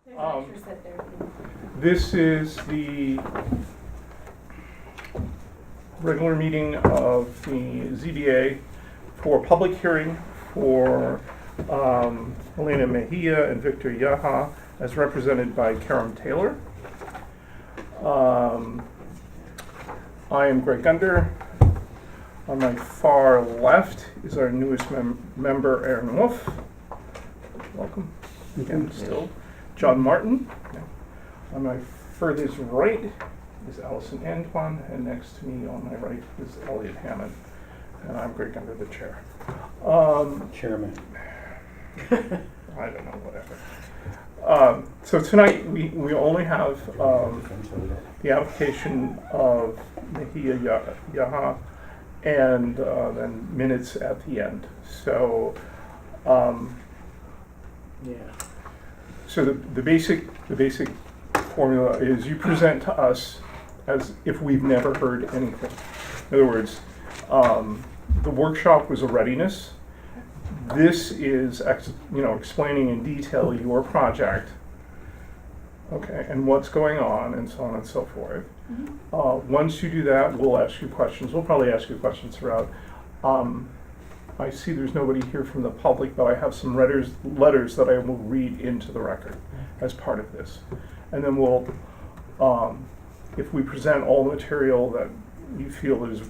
There's an extra set there. This is the regular meeting of the ZBA for public hearing for Elena Mejia and Victor Yaha, as represented by Karam Taylor. I am Greg Gunder. On my far left is our newest member, Aaron Wolf. Welcome again, still. John Martin. On my furthest right is Allison Antoine, and next to me on my right is Elliot Hammond. And I'm Greg Gunder, the chair. Chairman. I don't know, whatever. So tonight we only have the application of Mejia Yaha and then minutes at the end. So so the basic formula is you present to us as if we've never heard anything. In other words, the workshop was a readiness. This is explaining in detail your project, okay, and what's going on, and so on and so forth. Mm-hmm. Once you do that, we'll ask you questions. We'll probably ask you questions throughout. I see there's nobody here from the public, but I have some letters that I will read into the record as part of this. And then we'll, if we present all the material that you feel is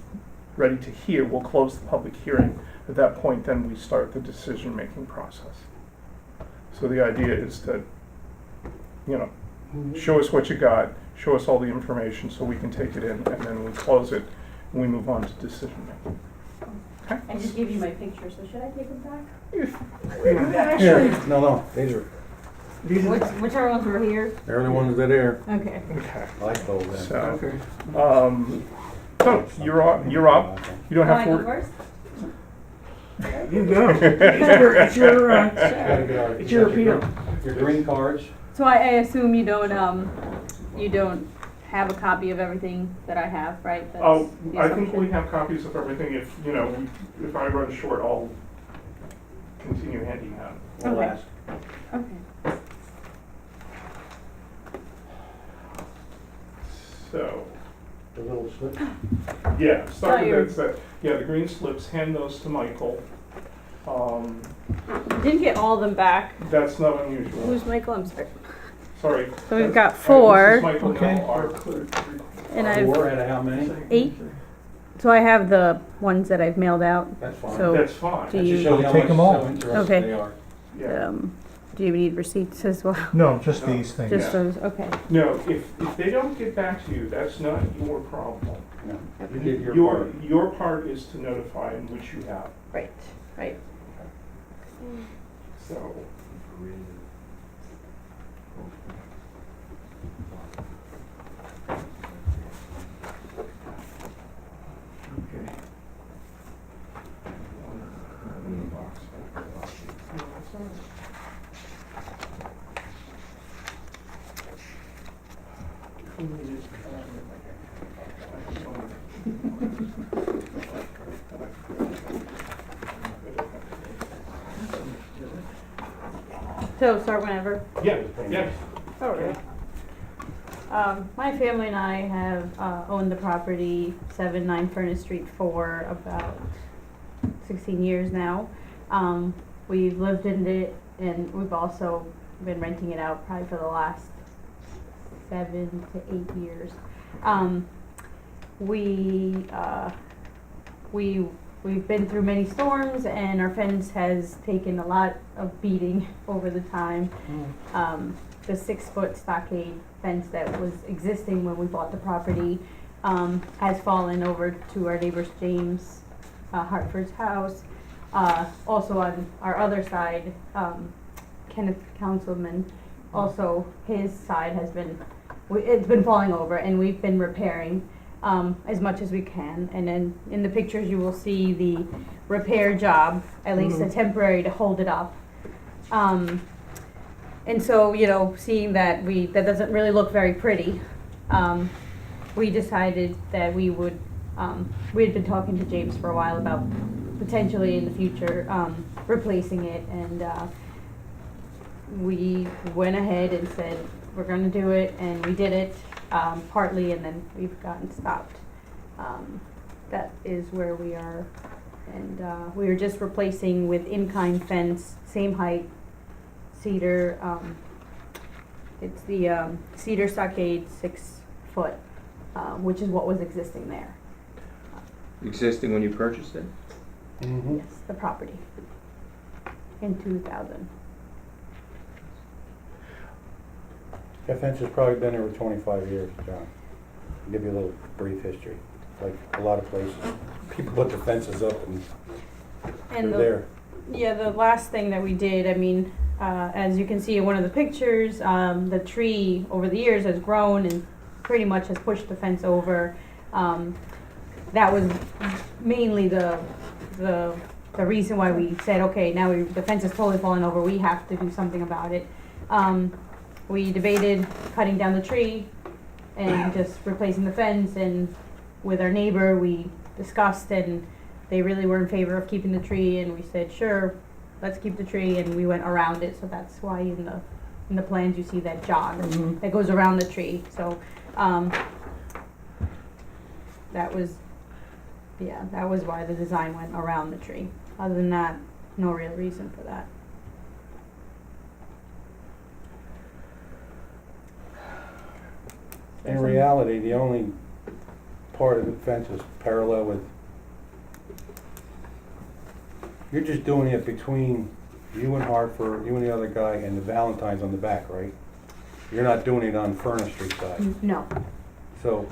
ready to hear, we'll close the public hearing. At that point, then we start the decision-making process. So the idea is that, show us what you got, show us all the information so we can take it in, and then we close it and we move on to decision-making. Okay? I just gave you my picture, so should I take them back? Actually, no, these are, Whichever ones were here? they're the ones that are. Okay. Okay. I like those then. So, so you're up. You don't have Want I to. go first? You go. It's your appeal. Your green cards. So I assume you don't have a copy of everything that I have, right? That's Oh, the I think assumption. we have copies of everything. If I run short, I'll continue handing out. We'll Okay. ask. Okay. So, The little slip. yeah, start Oh, with that. Yeah, the green slips. Hand those to Michael. Didn't get all of them back. That's not unusual. Who's Michael? I'm sorry. Sorry. So we've got This 4, is Michael Okay. now, our and I've 4 out of how many? 8. So I have the ones that I've mailed out. That's fine. So That's fine. do That just you, shows how Take much them all. so interested Okay. they are. Yeah. do you need receipts as well? No, just these things. Just those, okay. No, if they don't get back to you, that's not your problem. No, you did your part. Your part is to notify in which you have. Right, right. So, So start whenever. yeah. Oh, really? My family and I have owned the property 7-9 Furnace Street for about 16 years now. We've lived in it, and we've also been renting it out probably for the last 7 to 8 years. We've been through many storms, and our fence has taken a lot of beating over the time. The 6-foot stockade fence that was existing when we bought the property has fallen over to our neighbor James Hartford's house. Also on our other side, Kenneth Councilman, also his side has been, it's been falling over, and we've been repairing as much as we can. And then in the pictures you will see the repair job, at least a temporary to hold it up. And so, seeing that that doesn't really look very pretty, we decided that we would, we had been talking to James for a while about potentially in the future replacing it, and we went ahead and said, we're gonna do it, and we did it, partly, and then we've gotten stopped. That is where we are, and, we were just replacing with in-kind fence, same height, cedar, it's the, cedar stockade, 6 foot, which is what was existing there. Existing when you purchased it? Mm-hmm. Yes, the property in 2000. That fence has probably been there for 25 years, John. I'll give you a little brief history. Like a lot of places, people put the fences up and And they're there. yeah, the last thing that we did, I mean, as you can see in one of the pictures, the tree over the years has grown and pretty much has pushed the fence over. That was mainly the reason why we said, okay, now the fence is totally falling over, we have to do something about it. We debated cutting down the tree and just replacing the fence, and with our neighbor, we discussed, and they really were in favor of keeping the tree, and we said, sure, let's keep the tree, and we went around it, so that's why in the plans you see that jog that goes around the tree, so, that was why the design went around the tree. Other than that, no real reason for that. In reality, the only part of the fence is parallel with, you're just doing it between you and Hartford, you and the other guy, and the Valentines on the back, right? You're not doing it on Furnace Street side. No, So,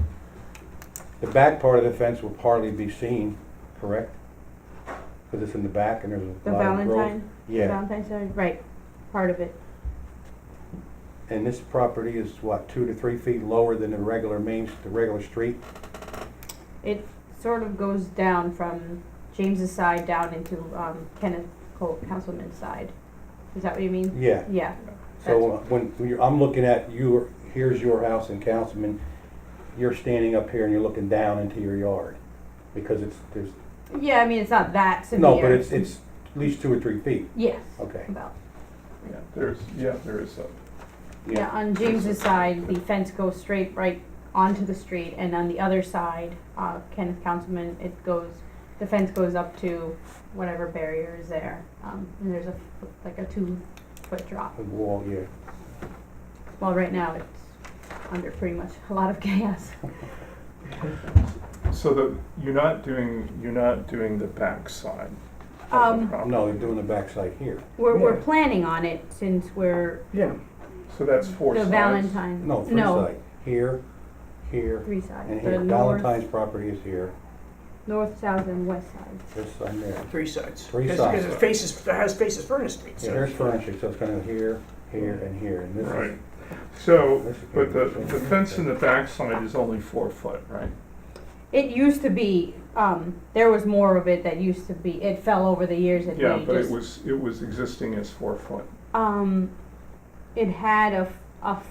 the back part of the fence will hardly be seen, correct? Because it's in the back and there's a the lot of growth. Valentine, Yeah, Valentine's Day, right, part of it. and this property is what, 2 to 3 feet lower than the regular street? It sort of goes down from James's side down into Kenneth Cole, Councilman's side. Is that what you mean? Yeah. Yeah. So I'm looking at you, here's your house in Councilman, you're standing up here and you're looking down into your yard, because there's, Yeah, I mean, it's not that severe. no, but it's at least 2 or 3 feet. Yes. Okay. About. Yeah, there is a, Yeah, on James's side, the fence goes straight right onto the street, and on the other side, Kenneth Councilman, the fence goes up to whatever barrier is there, and there's like a 2-foot drop. The wall, yeah. Well, right now, it's under pretty much a lot of chaos. so you're not doing the back side of the property. No, they're doing the backside here. We're Yeah. planning on it since we're Yeah, So that's 4 the sides. Valentine. No, 3 side. Here, here, 3 sides. and The here. north, Valentine's property is here, north, south, and west side. this side there. 3 sides. 3 Because sides. it has faces Furnace Street, Yeah, so. here's furniture, so it's gonna go here, here, and here, and this Right. is, So, This is but the good. fence in the back side is only 4 foot, right? It used to be, there was more of it that used to be, it fell over the years and Yeah, we but just. it was existing as 4 foot. It had a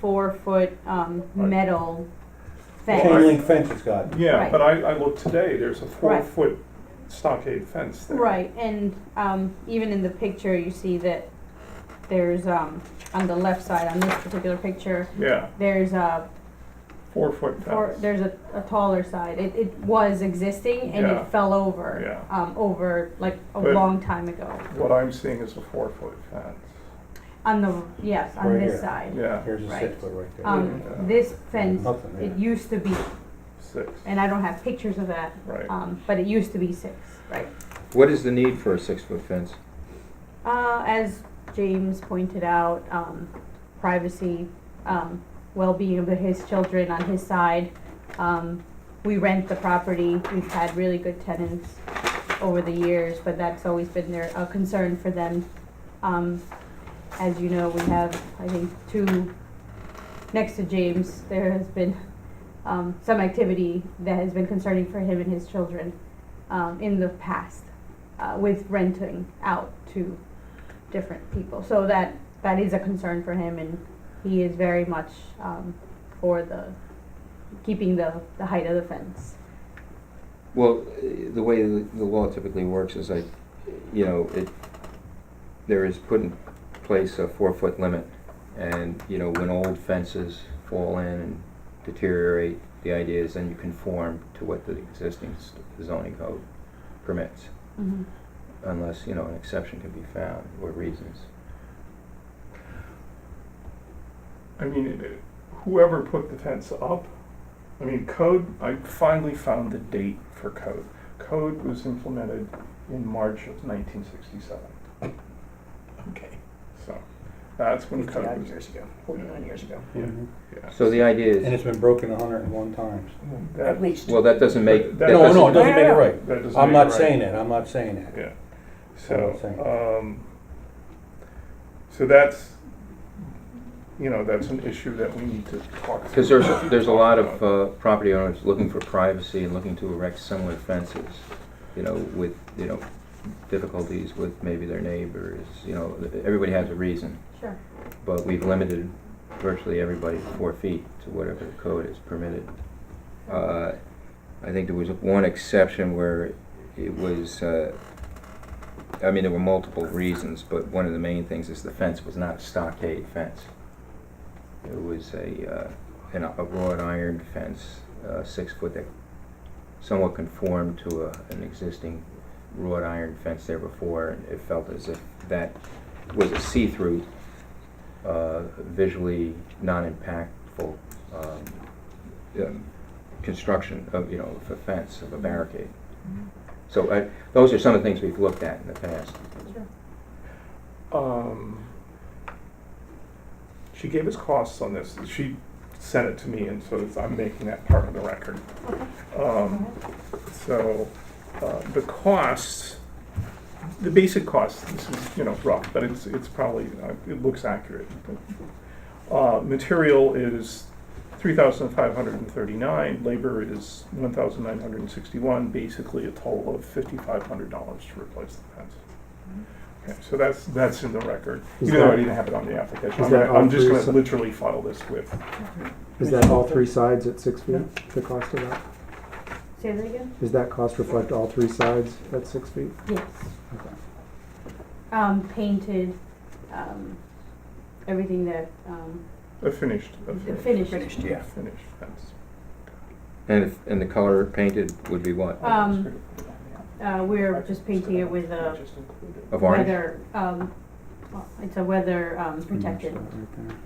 4-foot, metal chain fence. link fence it's got. Yeah, Right. but I looked today, there's a 4 Right. foot stockade fence there. Right, and, even in the picture, you see that there's, on the left side, on this particular picture, Yeah, there's a 4 foot fence. there's a taller side. It was existing and Yeah. it fell over, Yeah. over like a But- long time ago. What I'm seeing is a 4 foot fence. On yes, on Right this here. side. Yeah, Here's a Right. 6 foot right there. Yeah. This fence, Nothing there. it used to be, 6, and I don't have pictures of that, right. but it used to be 6, right? What is the need for a 6-foot fence? As James pointed out, privacy, well-being of his children on his side. We rent the property. We've had really good tenants over the years, but that's always been a concern for them. As you know, we have, I think, 2 next to James. There has been some activity that has been concerning for him and his children in the past with renting out to different people. So that is a concern for him, and he is very much for keeping the height of the fence. Well, the way the law typically works is there is put in place a 4-foot limit, and, you know, when old fences fall in and deteriorate, the idea is then you conform to what the existing zoning code permits, Mhm. unless, you know, an exception can be found, or reasons. I mean, whoever put the fence up, I mean, code, I finally found the date for code. Code was implemented in March of 1967. Okay. So that's when 59 code was. years ago, 49 years ago. Yeah, Mhm. yeah. So the idea And is, it's been broken 101 times. At least. well, that doesn't make, That that No, doesn't- no, it doesn't make it Yeah. right. That doesn't I'm make not it right. saying that, I'm not saying that. Yeah. I'm not saying So so that's, you know, that's an issue that we need to talk through. Because there's a lot of property owners looking for privacy and looking to erect similar fences, you know, with, you know, difficulties with maybe their neighbors, you know, everybody has a reason. Sure. But we've limited virtually everybody to 4 feet to whatever the code is permitted. I think there was one exception where it was, I mean, there were multiple reasons, but one of the main things is the fence was not a stockade fence. It was a wrought iron fence, 6 foot, that somewhat conformed to an existing wrought iron fence there before, and it felt as if that was a see-through, visually non-impactful construction of, you know, of a fence, of a barricade. So those are some of the things we've looked at in the past. Sure. She gave us costs on this. She sent it to me, and so I'm making that part of the record. So the costs, the basic costs, this is, you know, rough, but it's probably, it looks accurate. Material is $3,539, labor is $1,961, basically a total of $5,500 to replace the fence. Okay, so that's in the record, Is even though I that- didn't have it on the application. is that all I'm just three gonna si- literally file this with, Is that all 3 sides at 6 feet, the cost of that? Say that again? Does that cost reflect all 3 sides at 6 feet? Yes. Okay. Painted, everything that, a finished finished. Finished, yeah. finished fence. And the color painted would be what? We're just painting it with a Of orange? weather, well, it's a weather, protected, Right there.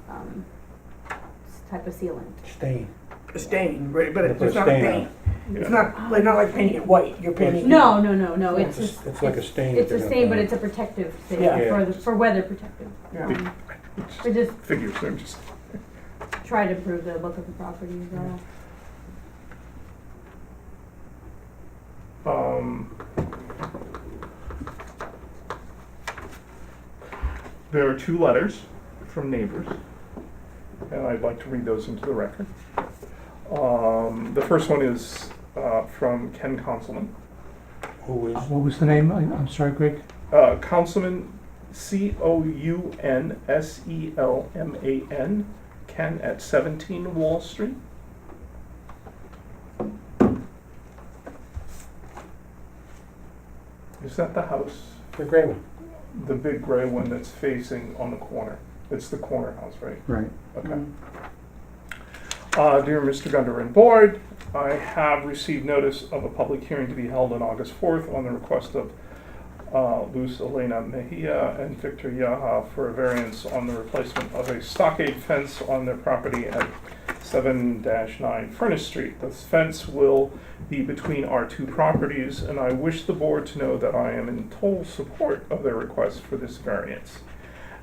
type of sealant. Stain. A stain, right, but Put a it's not a stain on paint. Yeah. It's not like painting it white, you're painting. No, it's It's just, it's like a stain. it's that a they're stain, gonna but paint. it's a protective stain Yeah. for weather protective. Yeah. We just Figures, I'm just, try to improve the look of the property as well. There are 2 letters from neighbors, and I'd like to read those into the record. The first one is from Ken Councilman. Who is, What was the name? I'm sorry, Greg. Councilman, Counselman, Ken at 17 Wall Street. Is that the house? the gray one? The big gray one that's facing on the corner? It's the corner house, right? Right. Okay. Dear Mr. Gunder and Board, I have received notice of a public hearing to be held on August 4th on the request of Luz Elena Mejia and Victor Yaha for a variance on the replacement of a stockade fence on their property at 7-9 Furnace Street. This fence will be between our 2 properties, and I wish the board to know that I am in total support of their request for this variance.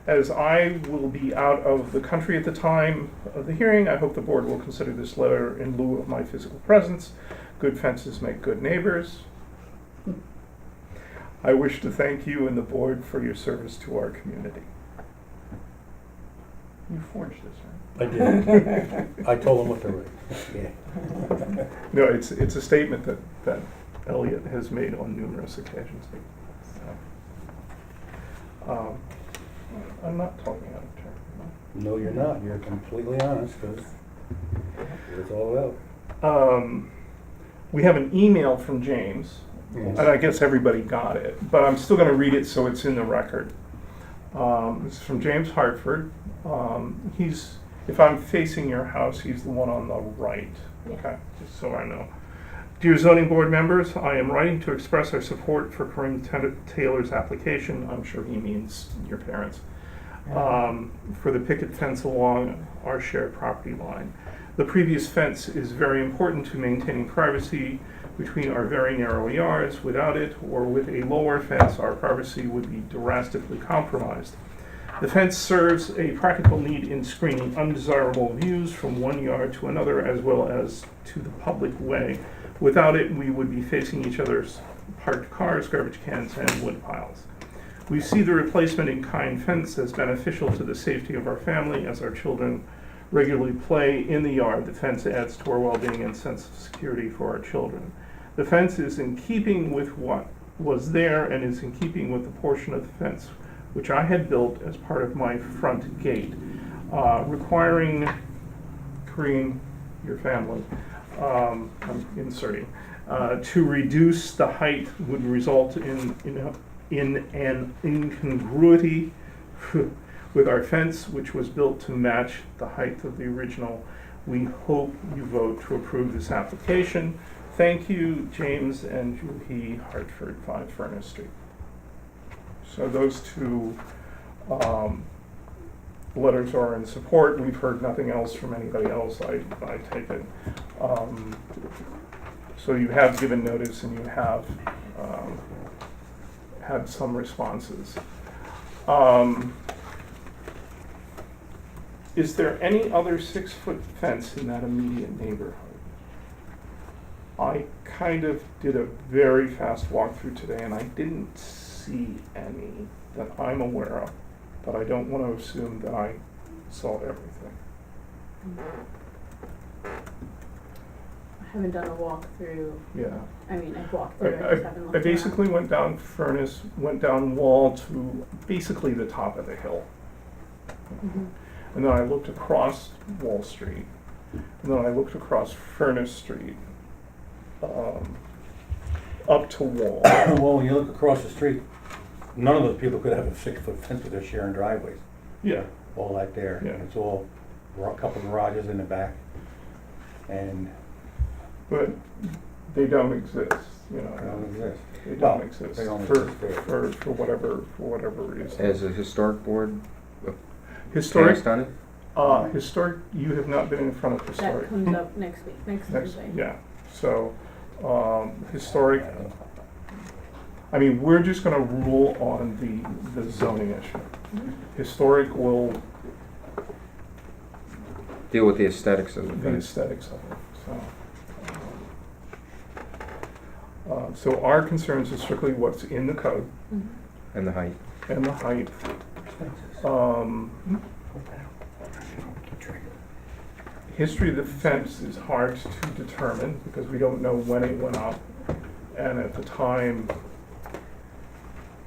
As I will be out of the country at the time of the hearing, I hope the board will consider this letter in lieu of my physical presence. Good fences make good neighbors. I wish to thank you and the board for your service to our community. You forged this, right? I did. I told him what to write. Yeah. No, it's a statement that Elliot has made on numerous occasions. I'm not talking out of turn. No, you're not. You're completely honest, because it's all about. We have an email from James, Yes. and I guess everybody got it, but I'm still going to read it so it's in the record. This is from James Hartford. If I'm facing your house, he's the one on the right. Yeah. Okay, just so I know. Dear zoning board members, I am writing to express our support for Corinne Taylor's application. I'm sure he means your parents. For the picket fence along our shared property line. The previous fence is very important to maintaining privacy between our very narrow yards. Without it, or with a lower fence, our privacy would be drastically compromised. The fence serves a practical need in screening undesirable views from one yard to another, as well as to the public way. Without it, we would be facing each other's parked cars, garbage cans, and wood piles. We see the replacement in kind fence as beneficial to the safety of our family as our children regularly play in the yard. The fence adds to our well-being and sense of security for our children. The fence is in keeping with what was there and is in keeping with the portion of the fence which I had built as part of my front gate, requiring Kareem, your family, I'm inserting, to reduce the height would result in an incongruity with our fence, which was built to match the height of the original. We hope you vote to approve this application. Thank you, James and Juhi, Hartford, 5 Furnace Street. So those two letters are in support. We've heard nothing else from anybody else, I take it. So you have given notice and you have had some responses. Is there any other 6-foot fence in that immediate neighborhood? I kind of did a very fast walkthrough today and I didn't see any that I'm aware of, but I don't want to assume that I saw everything. I haven't done a walkthrough. Yeah. I mean, I've walked through it, I just haven't looked I basically went down Furnace, went down Wall to basically the top of the hill. around. And then I looked across Wall Street, and then I looked across Furnace Street, up to Wall. Well, when you look across the street, none of those people could have a 6-foot fence with their sharing driveways, Yeah, all that there. Yeah. It's all a couple garages in the back. And but they don't exist, you they don't know. exist. They Well, don't exist they don't for, exist there. for whatever reason. As a historic board Historic, passed on it? historic, you have not been in front of That historic. comes up next week, next Thursday. Yeah, so, historic, I mean, we're just gonna rule on the zoning issue. Mhm. Historic will, Deal with the aesthetics of the the fence. aesthetics of it, so. So our concerns are strictly what's in the code Mhm. And the height. and the height. Um, History of the fence is hard to determine because we don't know when it went up. And at the time,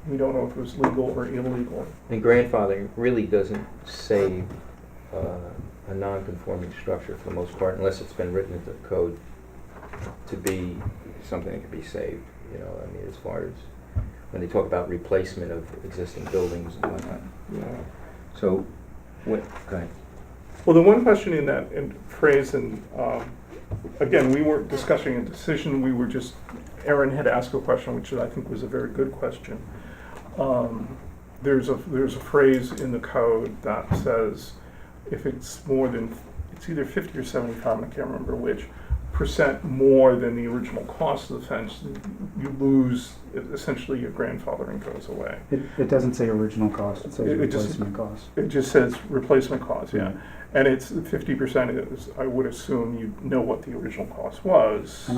we don't know if it was legal or illegal. And grandfathering really doesn't save a non-conforming structure for the most part, unless it's been written into the code to be something that can be saved, you know, I mean, as far as when they talk about replacement of existing buildings and whatnot. Yeah. So, what, go ahead. Well, the one question in that phrase, and again, we weren't discussing a decision, we were just, Aaron had asked a question, which I think was a very good question. There's a phrase in the code that says if it's more than, it's either 50 or 75, I can't remember which, percent more than the original cost of the fence, you lose, essentially your grandfathering goes away. It doesn't say original cost, it says It just- replacement cost. It just says replacement cost, yeah. And it's 50% is, I would assume you know what the original cost was.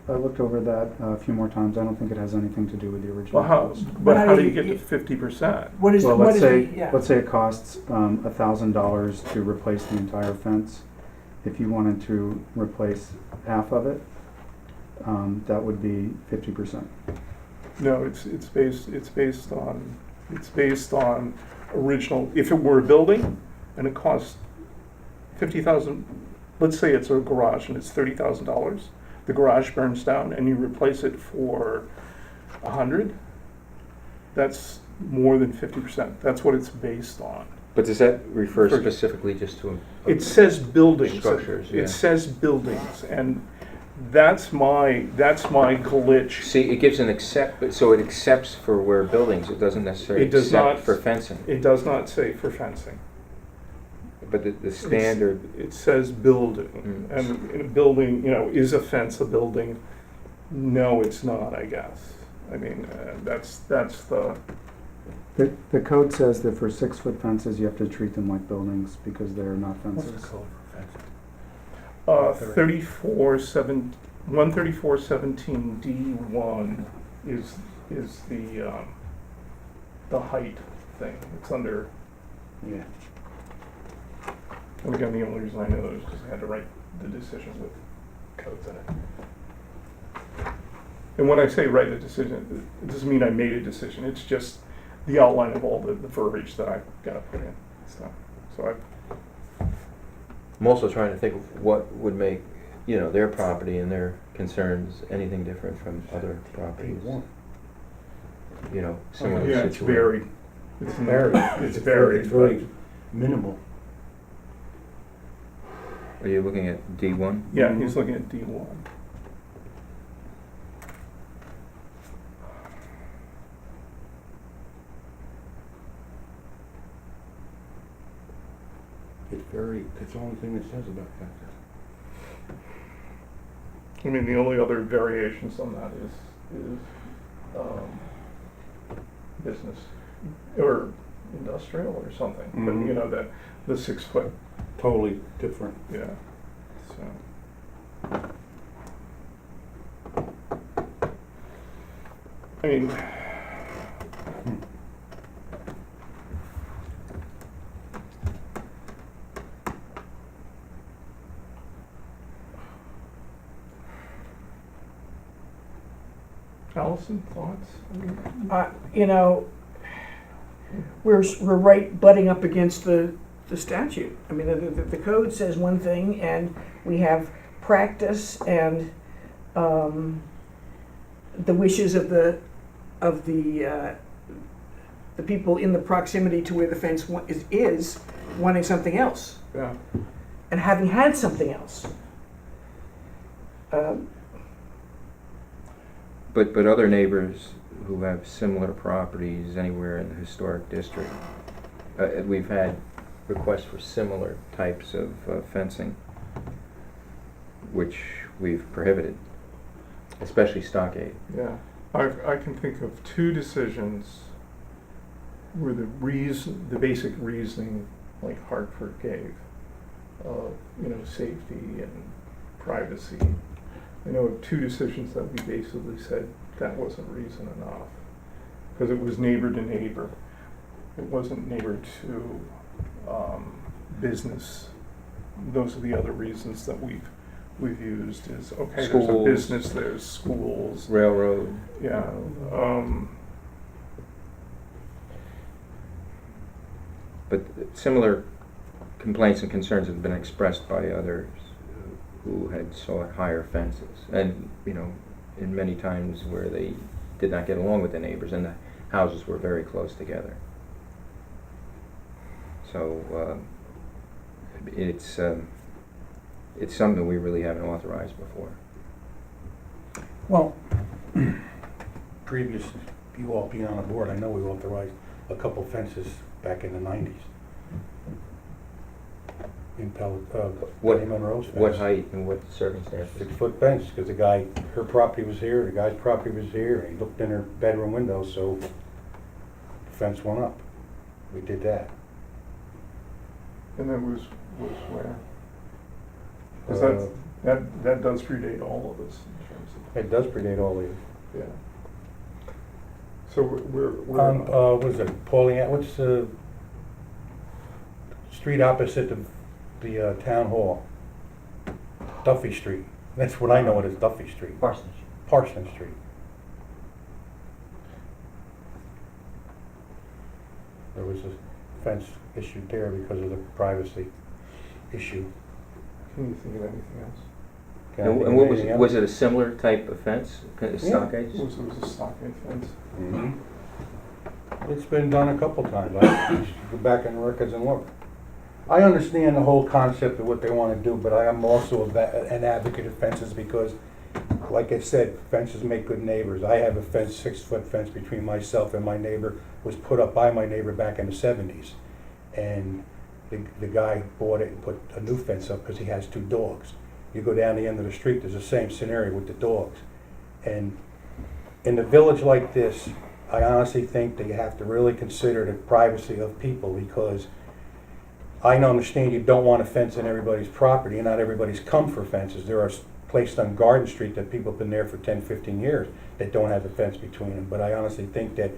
I looked over that a few more times, I don't think it has anything to do with the original Well, how, cost. but how do you get to 50%? What is, Well, what let's is say, the, yeah. let's say it costs $1,000 to replace the entire fence. If you wanted to replace half of it, that would be 50%. No, it's based on original, if it were a building and it costs 50,000, let's say it's a garage and it's $30,000, the garage burns down and you replace it for 100, that's more than 50%. That's what it's based on. But does that refer For- specifically just to? It says buildings. Structures, yeah. It says buildings, and that's my glitch. See, it gives an accept, so it accepts for where buildings, it doesn't necessarily It does accept not- for fencing. It does not say for fencing. But the standard, It says building, Mm. and in a building, is a fence a building? No, it's not, I guess. I mean, that's the, The code says that for 6-foot fences, you have to treat them like buildings because they're not What's the fences. code for fencing? 13417 D1 is the height thing. It's under, Yeah. and again, the only reason I know that is because I had to write the decision with codes in it. And when I say write a decision, it doesn't mean I made a decision. It's just the outline of all the verbiage that I gotta put in. So I'm also trying to think of what would make, their property and their concerns anything different from other properties. A1. Similar yeah, it's situation. varied. It's Very. It's varied. It's very minimal. Are you looking at D1? Yeah, he's looking at D1. It's the only thing that says about fences. I mean, the only other variations on that is business or industrial or something. Mhm. But the 6-foot, Totally different. yeah. So I mean, Allison, thoughts? We're right butting up against the statute. I mean, the code says one thing, and we have practice and the wishes of the people in the proximity to where the fence is wanting something else Yeah. and having had something else. But other neighbors who have similar properties anywhere in the historic district, we've had requests for similar types of fencing, which we've prohibited, especially stockade. Yeah, I can think of 2 decisions where the basic reasoning, like Hartford gave, of safety and privacy. I know of 2 decisions that we basically said that wasn't reason enough because it was neighbor to neighbor. It wasn't neighbor to business. Those are the other reasons that we've used is, okay, there's a Schools. business, there's schools. Railroad. Yeah, But similar complaints and concerns have been expressed by others who had sought higher fences. And, in many times where they did not get along with the neighbors and the houses were very close together. So, it's something we really haven't authorized before. Well, previous, you all being on the board, I know we authorized a couple fences back in the 90s. In What- Monroe's fence. What height and what circumstances? 6-foot fence, because her property was here, the guy's property was here, and he looked in her bedroom window, so the fence went up. We did that. and that was where? Because Uh, that does predate all of us in terms It does predate all these. of, yeah. So we're What is it, Pauline, what's the street opposite the town hall? Duffy Street. That's what I know it as, Duffy Street. Parsons Street. There was a fence issued there because of the privacy issue. can you think of anything else? Can I think And of what was anything it, was else? it a similar type of fence, stockade? It was a stockade fence. Mhm. It's been done a couple times. I go back in the records and look. I understand the whole concept of what they want to do, but I am also an advocate of fences because, like I said, fences make good neighbors. I have a fence, 6-foot fence between myself and my neighbor, was put up by my neighbor back in the 70s. And the guy bought it and put a new fence up because he has 2 dogs. You go down the end of the street, there's the same scenario with the dogs. And in a village like this, I honestly think that you have to really consider the privacy of people because I understand you don't want a fence on everybody's property and not everybody's come for fences. There are places on Garden Street that people have been there for 10, 15 years that don't have a fence between them. But I honestly think that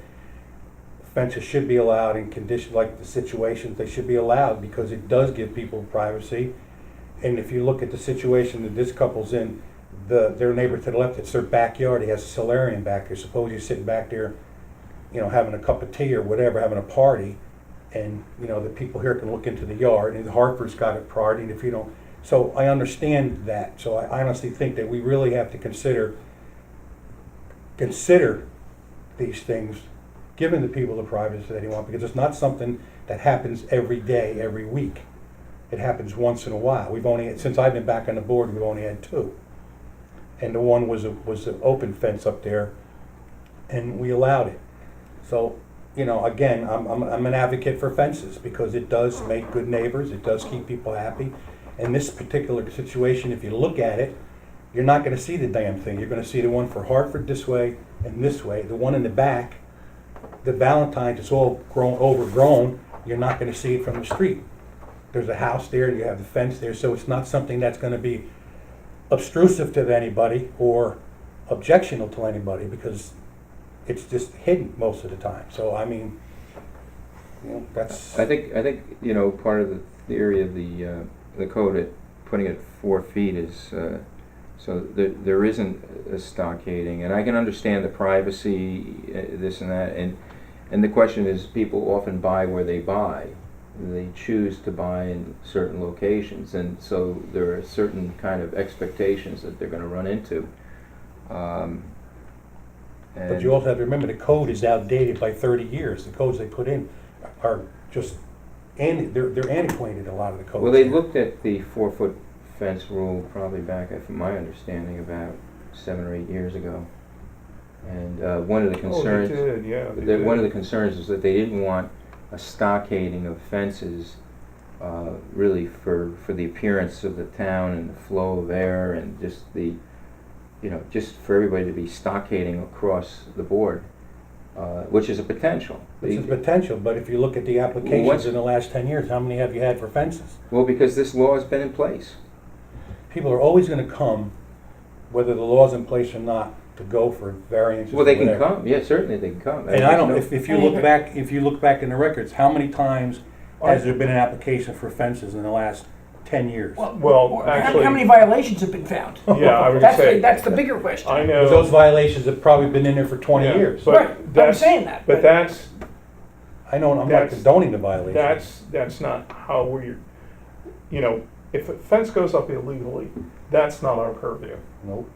fences should be allowed in conditions like the situations, they should be allowed because it does give people privacy. And if you look at the situation that this couple's in, their neighbor to the left, it's their backyard. He has a solarium back there. Suppose you're sitting back there, you know, having a cup of tea or whatever, having a party, and you know the people here can look into the yard. And Hartford's got a priority, and if you don't, so I understand that. So I honestly think that we really have to consider these things, giving the people the privacy that they want, because it's not something that happens every day, every week. It happens once in a while. We've only, since I've been back on the board, we've only had 2. And the one was an open fence up there, and we allowed it. So, you know, again, I'm an advocate for fences because it does make good neighbors. It does keep people happy. In this particular situation, if you look at it, you're not going to see the damn thing. You're going to see the one for Hartford this way and this way. The one in the back, the Valentine's, it's all overgrown. You're not going to see it from the street. There's a house there, and you have the fence there, so it's not something that's going to be obtrusive to anybody or objectionable to anybody because it's just hidden most of the time. So I mean, you know, that's. I think you know part of the theory of the code at putting it 4 feet is so there isn't a stockading, and I can understand the privacy, this and that, and the question is people often buy where they buy. They choose to buy in certain locations, and so there are certain kind of expectations that they're going to run into. But you also have to remember the code is outdated by 30 years. The codes they put in are just, they're antiquated, a lot of the codes. Well, they looked at the 4-foot fence rule probably back, from my understanding, about 7 or 8 years ago. And one of the concerns, one of the concerns is that they didn't want a stockading of fences, really for the appearance of the town and the flow of air and just the, you know, just for everybody to be stockading across the board, which is a potential. Which is potential, but if you look at the applications in the last 10 years, how many have you had for fences? Well, because this law has been in place. People are always going to come, whether the law's in place or not, to go for variances. Well, they can whatever. come. Yeah, certainly they can come. And I don't. If you look back, in the records, how many times has there been an application for fences in the last 10 years? Well, actually, how many violations have been found? yeah, I would say That's the bigger question. I know Those violations have probably been in there for 20 Yeah, years. but Right, I'm that's- saying that. But that's I know. I'm not That's- condoning the violation. that's not how we're, you know, if a fence goes up illegally, that's not our purview. Nope.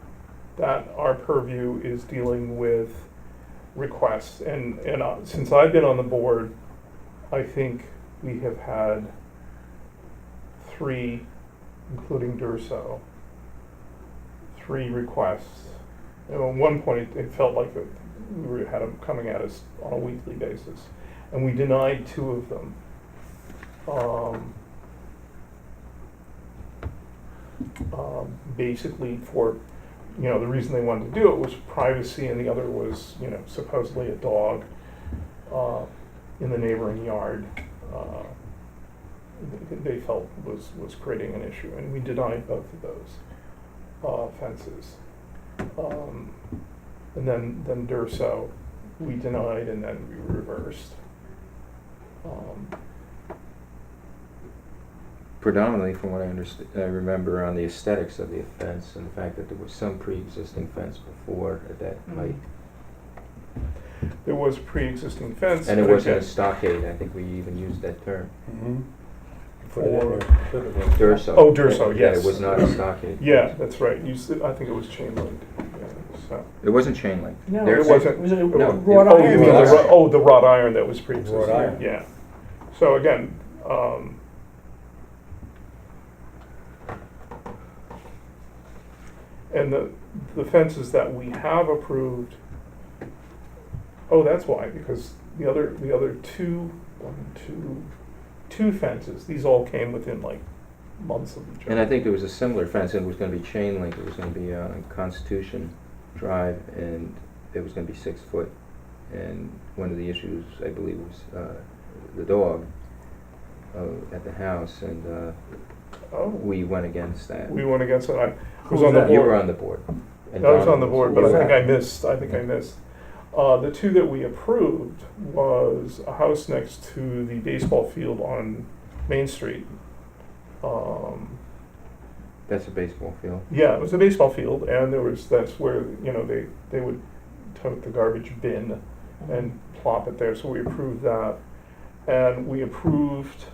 That our purview is dealing with requests, and since I've been on the board, I think we have had 3, including Durso, 3 requests. And at one point, it felt like we had them coming at us on a weekly basis, and we denied 2 of them. Basically for, you know, the reason they wanted to do it was privacy, and the other was, you know, supposedly a dog in the neighboring yard. They felt was creating an issue, and we denied both of those fences. And then Durso, we denied, and then we reversed. Predominantly, from what I remember, on the aesthetics of the fence and the fact that there was some pre-existing fence before at that height. There was pre-existing fence. And it but wasn't a again, stockade. I think we even used that term. Mm-hmm. Durso. Oh, Durso, Yeah, yes. it was not a stockade. Yeah, that's right. I think it was chain link. Yeah, so. It wasn't chain link. No, They're it saying- wasn't. It was a No. wrought Oh, you iron. mean Wrought iron. the wrought iron that was pre-existing? Wrought iron. Yeah. So again, and the fences that we have approved, oh, that's why, because the other two fences, these all came within like months of each other. And I think there was a similar fence, and it was gonna be chain link, it was gonna be on Constitution Drive, and it was gonna be 6 foot. And one of the issues, I believe, was the dog at the house, and Oh, we went against that. we went against it. I was Who's on the that? board. You were on the board. And I was Donna on the board, but Who's I think that? I missed. The two that we approved was a house next to the baseball field on Main Street. That's a baseball field. Yeah, it was a baseball field, and that's where, you know, they would tote the garbage bin and plop it there, so we approved that. And we approved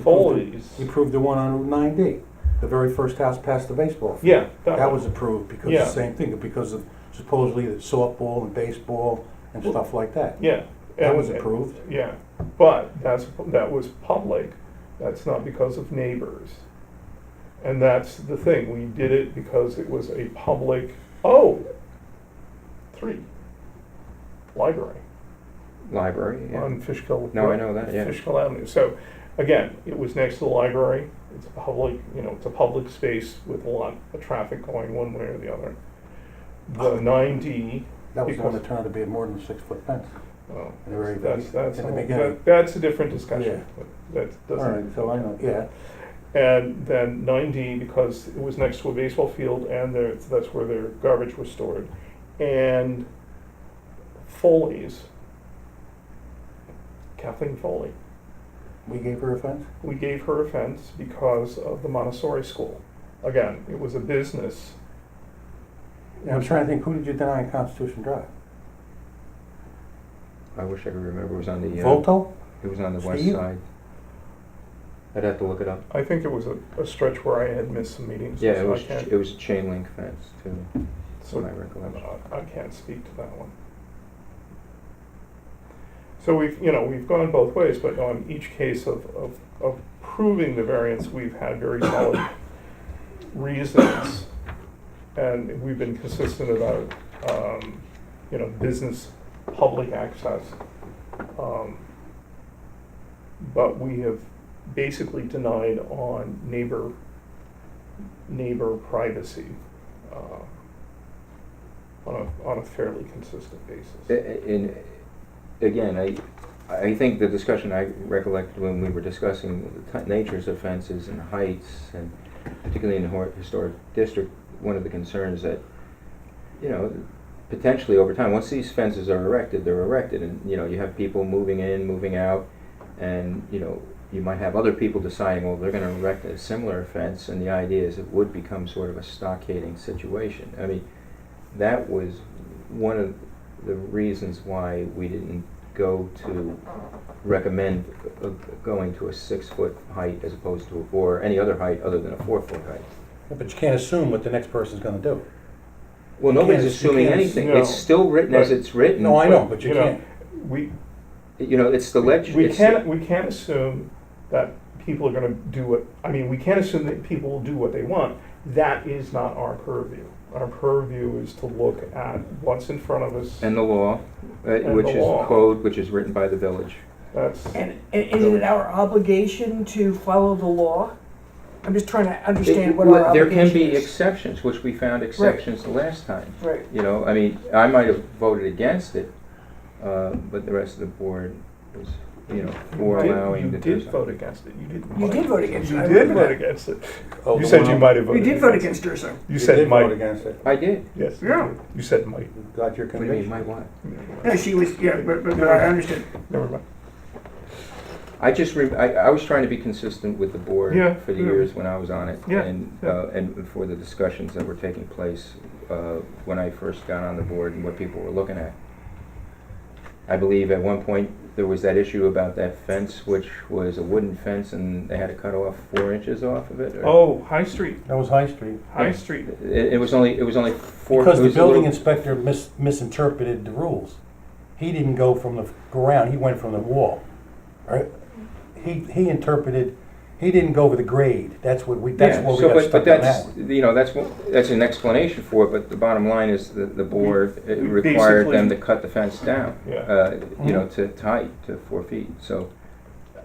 Foley's. You approved the one on Route 9D, the very first house past the baseball field. Yeah, That one. was approved because Yeah. the same thing, because of supposedly the softball and baseball and stuff like that. Yeah. That and- was approved. Yeah, but that was public, that's not because of neighbors. And that's the thing, we did it because it was a public, 3, library Library, yeah. on Fishkill. No, I know that, yeah. Fishkill Avenue, so, again, it was next to the library, it's a public, it's a public space with a lot of traffic going one way or the other. The 9D, That was the one because- that turned out to be more than a 6-foot fence. oh, In the very that's in the beginning. that's a different discussion, Yeah. but that All doesn't. right, so I know, yeah. And then 9D, because it was next to a baseball field and that's where their garbage was stored. And Foley's, Kathleen Foley, We gave her a fence? we gave her a fence because of the Montessori school. Again, it was a business. Yeah, I'm trying to think, who did you deny on Constitution Drive? I wish I could remember, it was on the, Volto? it was on the west Steve? side. I'd have to look it up. I think it was a stretch where I had missed some meetings. Yeah, so it I was a chain link fence too, that's So my recollection. I can't speak to that one. So we've gone both ways, but on each case of proving the variance, we've had very solid reasons. And we've been consistent about, business, public access. But we have basically denied on neighbor privacy, on a fairly consistent basis. And again, I think the discussion I recollect when we were discussing the natures of fences and heights, and particularly in the historic district, one of the concerns that, potentially over time, once these fences are erected, they're erected, and, you have people moving in, moving out, and, you might have other people deciding, well, they're gonna erect a similar fence, and the idea is it would become sort of a stockading situation. I mean, that was one of the reasons why we didn't go to recommend going to a 6-foot height as opposed to, or any other height other than a 4-foot height. Yeah, but you can't assume what the next person's gonna do. Well, You nobody's can't- assuming you can't- anything. no. It's still written as Right. it's written. No, I know, but you You know, can't. we It's the legend. we can't assume that people are gonna do we can't assume that people will do what they want. That is not our purview. Our purview is to look at what's in front of us. And the law, And which the is law. code, which is written by the village. That's, And is it our obligation to follow the law? I'm just trying to understand what our There obligation can be is. exceptions, which we found exceptions the last time. Right. I might have voted against it, but the rest of the board was, for allowing you the. did vote against it. You didn't. You did vote against it. You I did remember vote that. against it. Oh, You the said one you on- might have You voted. did vote against her, sir. You You said did vote might. against it. I did. Yes. Yeah. You said might. Got your What do you mean, conviction. my what? No, she was, yeah, but I understood. Never mind. I just, I was trying to be consistent with the board Yeah, for the yeah. years when I was on it. Yeah, And for the discussions that were taking place when I first got on the board and what people were looking at. I believe at one point there was that issue about that fence, which was a wooden fence, and they had to cut off 4 inches off of it. Or Oh, High Street, That was High Street. High Street. it was only 4. Because it the was a building little- inspector misinterpreted the rules. He didn't go from the ground, he went from the wall. Right? He interpreted, he didn't go over the grade. That's what we, that's Yeah, where we so, got but stuck on that's, that one. you know, that's an explanation for it, but the bottom line is the board required them to cut the fence down, Yeah. you know, to height, to 4 feet. So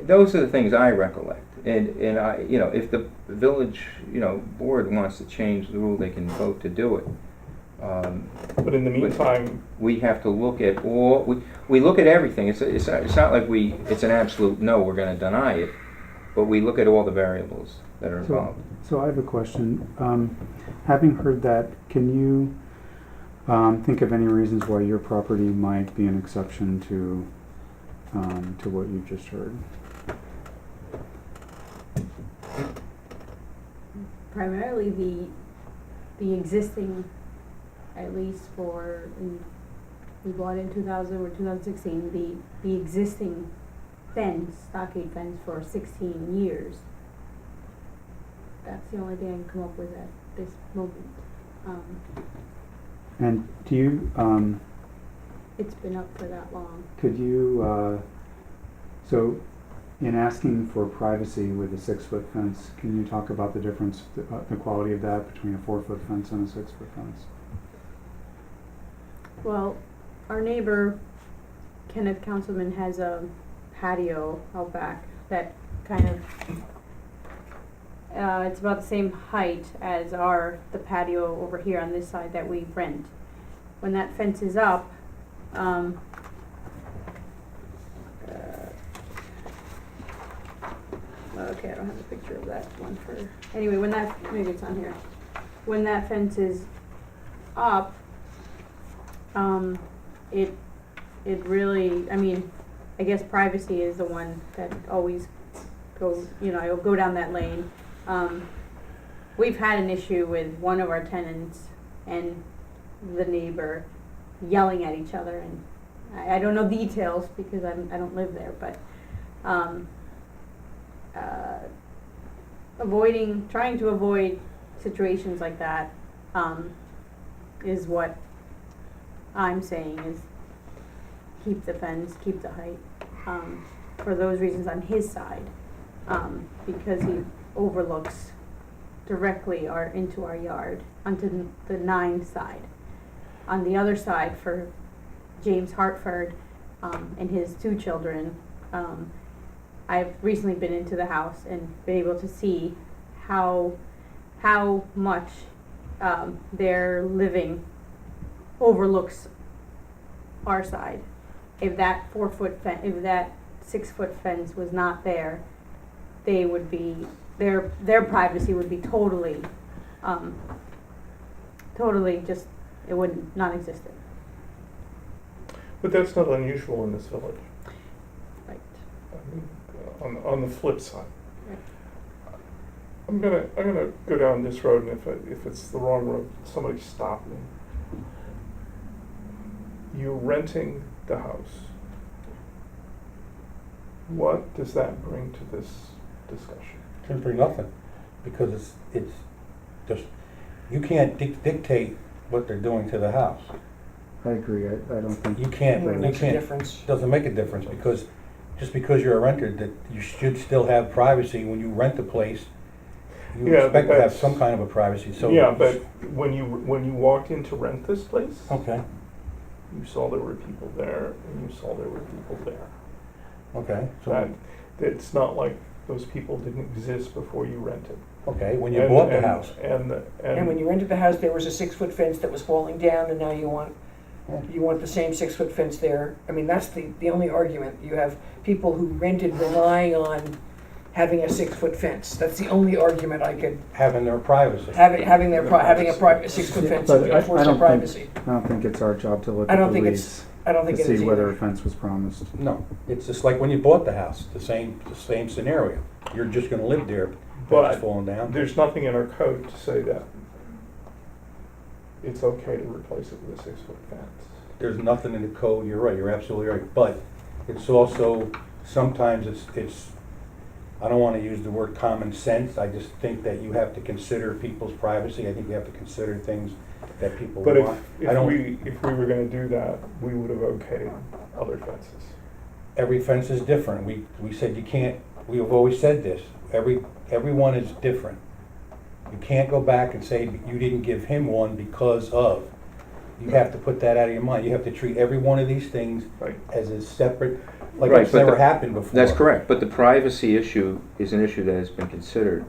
those are the things I recollect. And I, you know, if the village, you know, board wants to change the rule, they can vote to do it. But in the meantime, We have to look at we look at everything. It's not like it's an absolute no, we're gonna deny it, but we look at all the variables that are involved. So I have a question. Having heard that, can you think of any reasons why your property might be an exception to what you've just heard? Primarily the existing, at least we bought in 2000 or 2016, the existing fence, stockade fence for 16 years. That's the only thing I can come up with at this moment. And do you, It's been up for that long. could you, so in asking for privacy with a 6-foot fence, can you talk about the difference, the quality of that between a 4-foot fence and a 6-foot fence? Well, our neighbor, Kenneth Councilman, has a patio out back that kind of, it's about the same height as the patio over here on this side that we rent. When that fence is up, okay, I don't have a picture of that one anyway, maybe it's on here. When that fence is up, it really, I mean, I guess privacy is the one that always goes, I'll go down that lane. We've had an issue with one of our tenants and the neighbor yelling at each other, and I don't know details because I don't live there, but trying to avoid situations like that is what I'm saying is keep the fence, keep the height, for those reasons on his side, because he overlooks directly into our yard, onto the 9 side. On the other side, for James Hartford and his 2 children, I've recently been into the house and been able to see how much their living overlooks our side. If that 4-foot fence, if that 6-foot fence was not there, they would be, their privacy would be totally just, it wouldn't, non-existent. but that's not unusual in this village. Right. I mean, on the flip side. Right. I'm gonna go down this road, and if it's the wrong road, somebody stop me. You're renting the house. What does that bring to this discussion? Can't bring nothing, because it's just, you can't dictate what they're doing to the house. I agree. I don't think. You can't, It makes a difference. Doesn't make a difference, because just because you're a renter, that you should still have privacy when you rent a place. You Yeah, expect to have that's- some kind of a privacy, so. Yeah, but when you walked in to rent this place, Okay, you saw there were people there, and you saw there were people there. okay, That, so, it's not like those people didn't exist before you rented. okay, when you bought the house. And when you rented the house, there was a 6-foot fence that was falling down, and now you want the same 6-foot fence there. I mean, that's the only argument. You have people who rented relying on having a 6-foot fence. That's the only argument I could, Having their privacy. having a 6-foot fence But to I enforce their don't privacy. I don't think it's our job to look I at don't the think lease I don't think to it is see whether a either. fence was promised. No, it's just like when you bought the house, the same scenario. You're just gonna live there, But it's falling down. there's nothing in our code to say that it's okay to replace it with a 6-foot fence. there's nothing in the code, you're right, you're absolutely right, but it's also, sometimes it's, I don't wanna use the word common sense, I just think that you have to consider people's privacy, I think you have to consider things that people But want. I don't- if we were gonna do that, we would have okayed other fences. Every fence is different, we said you can't, we have always said this, everyone is different. You can't go back and say you didn't give him one because of. You have to put that out of your mind. You have to treat every one of these things Right. as a separate, like Right, it's but never the- happened before. That's correct, but the privacy issue is an issue that has been considered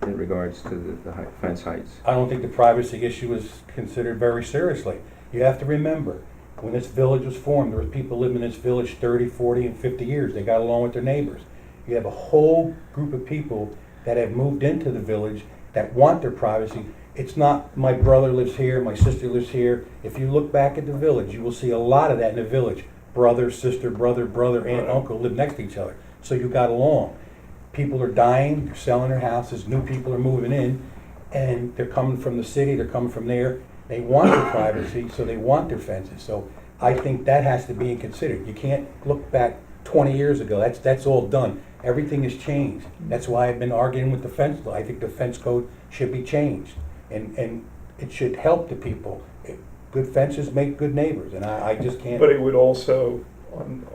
in regards to the fence heights. I don't think the privacy issue is considered very seriously. You have to remember, when this village was formed, there were people living in this village 30, 40, and 50 years. They got along with their neighbors. You have a whole group of people that have moved into the village that want their privacy. It's not, my brother lives here, my sister lives here. If you look back at the village, you will see a lot of that in the village. Brother, sister, brother, aunt, uncle live next to each other. So you got along. People are dying, they're selling their houses, new people are moving in, and they're coming from the city, they're coming from there. They want their privacy, so they want their fences. So I think that has to be considered. You can't look back 20 years ago, that's all done. Everything has changed. That's why I've been arguing with the fence law. I think the fence code should be changed, and it should help the people. Good fences make good neighbors, and I just can't. But it would also,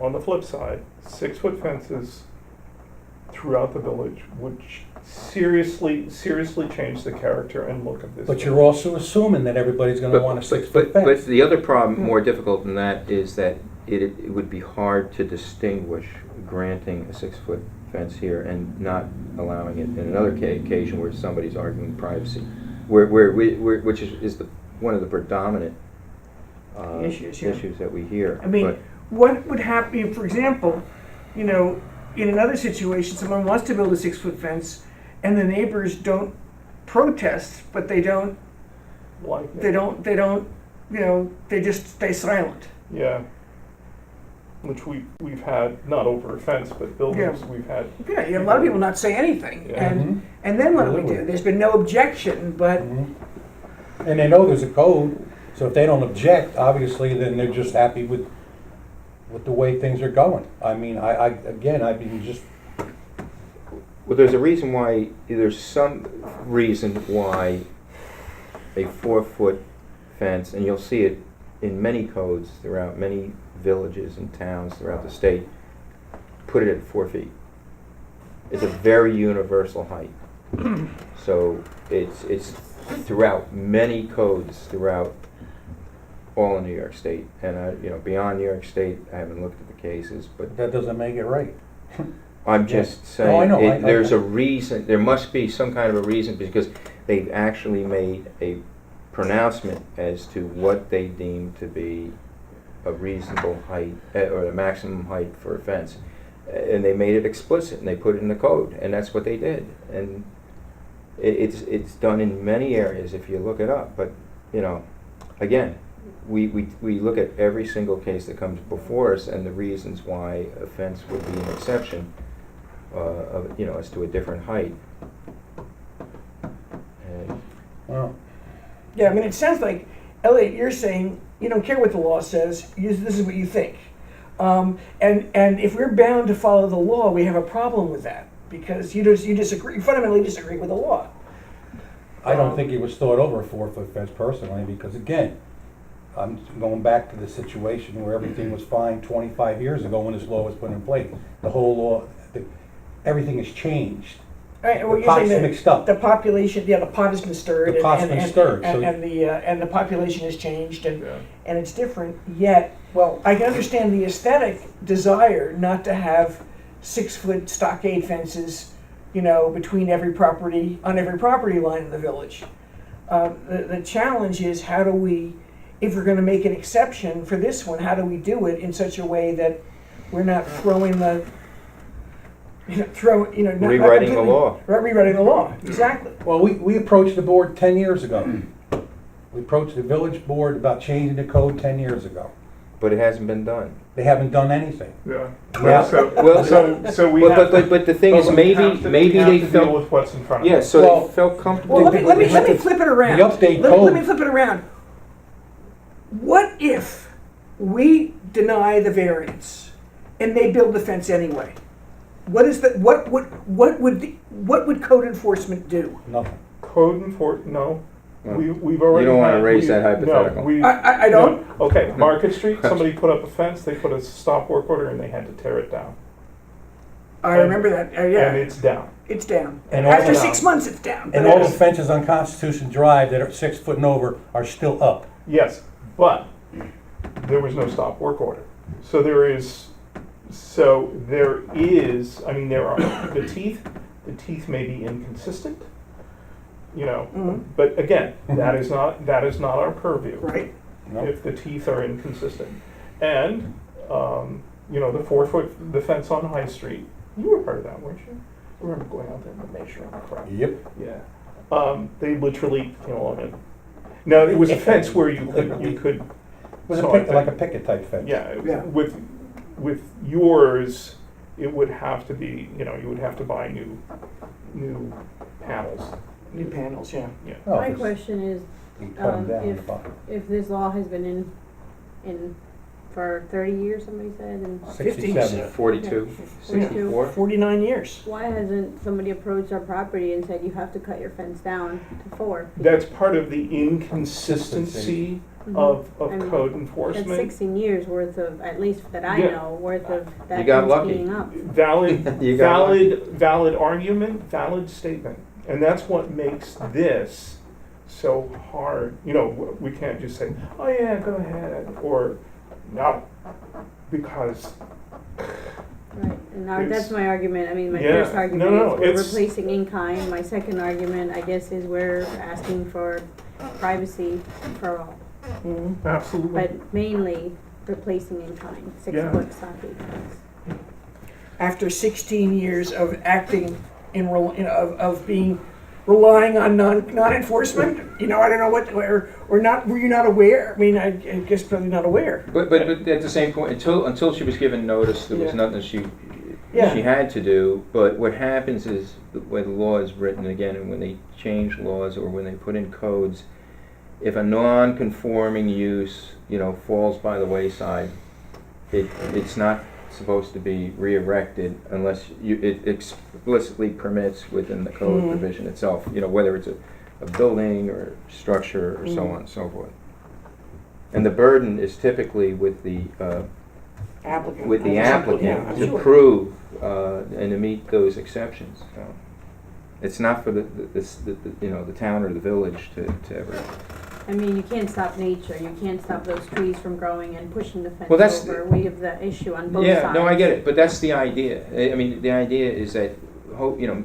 on the flip side, 6-foot fences throughout the village would seriously change the character and look of this. But you're also assuming that everybody's gonna want a 6-foot But fence. the other problem, more difficult than that, is that it would be hard to distinguish granting a 6-foot fence here and not allowing it in another occasion where somebody's arguing privacy, which is one of the predominant Issues, yeah. issues that we hear. I mean, But- what would happen, for example, you know, in another situation, someone wants to build a 6-foot fence and the neighbors don't protest, but they don't, you know, they just stay silent. Yeah. Which we've had, not over a fence, but buildings Yeah. we've had. Yeah, you have a lot of people not say anything. Yeah. And then what do we do? Absolutely. There's been no objection, but Mhm. And they know there's a code, so if they don't object, obviously, then they're just happy with the way things are going. I mean, I've been just, Well, there's some reason why a 4-foot fence, and you'll see it in many codes throughout many villages and towns throughout the state, put it at 4 feet. It's a very universal height. So it's throughout many codes throughout all of New York State. And beyond New York State, I haven't looked at the cases, but that doesn't make it right. I'm just Yeah. No, I saying, know. there's a reason, there must be some kind of a reason, because they've actually made a pronouncement as to what they deem to be a reasonable height, or the maximum height for a fence. And they made it explicit, and they put it in the code, and that's what they did. And it's done in many areas if you look it up, but, again, we look at every single case that comes before us and the reasons why a fence would be an exception, as to a different height. And Well, yeah, I mean, it sounds like, Elliot, you're saying you don't care what the law says, this is what you think. And if we're bound to follow the law, we have a problem with that, because you fundamentally disagree with the law. I don't think it was thought over a 4-foot fence personally, because again, I'm going back to the situation where everything was fine 25 years ago when this law was put in place. The whole law, everything has changed. Right, and what The you're pot's saying that mixed up. the population, the pot has been stirred. The pot's been stirred, so- And the population has changed, and Yeah. it's different, yet, well, I can understand the aesthetic desire not to have 6-foot stockade fences, between on every property line in the village. The challenge is, how do we, if we're gonna make an exception for this one, how do we do it in such a way that we're not throwing the, not Rewriting the completely- law. Right, rewriting the law, exactly. Well, we approached the board 10 years ago. We approached the village board about changing the code 10 years ago. But it hasn't been done. They haven't done anything. Yeah. Yeah. So we have to. But the thing is, we maybe have to they deal felt, with what's in front of yeah, us. so Well- they felt comfortable. Well, let me flip it around. The update Let me code. flip it around. What if we deny the variance, and they build the fence anyway. What is the, what would code enforcement do? Nothing. Code enforcement, no. Well, We've already. you don't wanna had- raise we- that hypothetical. No, we. I don't. no. Okay, Market Street, somebody put up a fence, they put a stop work order and they had to tear it down. I remember that, And yeah, it's down. it's down. And all After the- 6 months, it's down. And all the fences on Constitution Drive that are 6 foot and over are still up. Yes, but there was no stop work order. So there is, I mean, there are, the teeth may be inconsistent, you know, Mhm. but again, that is not our purview. Right, No? If the teeth are inconsistent. And, you know, the 4 foot, the fence on High Street, you were part of that, weren't you? I remember going out there and measuring the crap. Yep. Yeah. They literally came along and, now, it was a fence where you could, It was So I like a think- picket type fence. yeah, Yeah. with yours, it would have to be, you know, you would have to buy new panels. new panels, yeah. Yeah. Oh, My it's- question is, you cut 'em down if- the bottom. if this law has been in for 30 years, somebody said, and 67. 42, 64? 49 years. why hasn't somebody approached our property and said, you have to cut your fence down to 4? That's part of the inconsistency Mhm. of I mean, code That's enforcement. 16 years worth of, at least that I Yeah. know, worth of You that got fence lucky. being up. Valid, You got valid argument, valid statement. And that's what makes this so hard. You know, we can't just say, oh yeah, go ahead, or no, because, Right, and now It's- that's my argument. I mean, my Yeah, first argument no, is we're it's- replacing in kind. My second argument, I guess, is we're asking for privacy for all, Mhm. absolutely. but mainly replacing in kind, 6 Yeah. foot stockade fence. After 16 years of acting of being, relying on non-enforcement, you know, I don't know what, or not, were you not aware? I mean, I guess probably not aware. But at the same point, until she was given notice, there was Yeah. nothing she Yeah. had to do. But what happens is, the way the law is written again, and when they change laws or when they put in codes, if a non-conforming use, you know, falls by the wayside, it's not supposed to be re-erected unless it explicitly permits within the code Mhm. provision itself, you know, whether it's a building or structure or so Mhm. on and so forth. And the burden is typically with the Applicant. applicant Yeah, to sure. prove and to meet those exceptions. So it's not for the you know, the town or the village to ever. I mean, you can't stop nature. You can't stop those trees from growing and pushing the fence Well, that's over. We have the issue on both Yeah, sides. no, I get it, but that's the idea. I mean, the idea is that you know,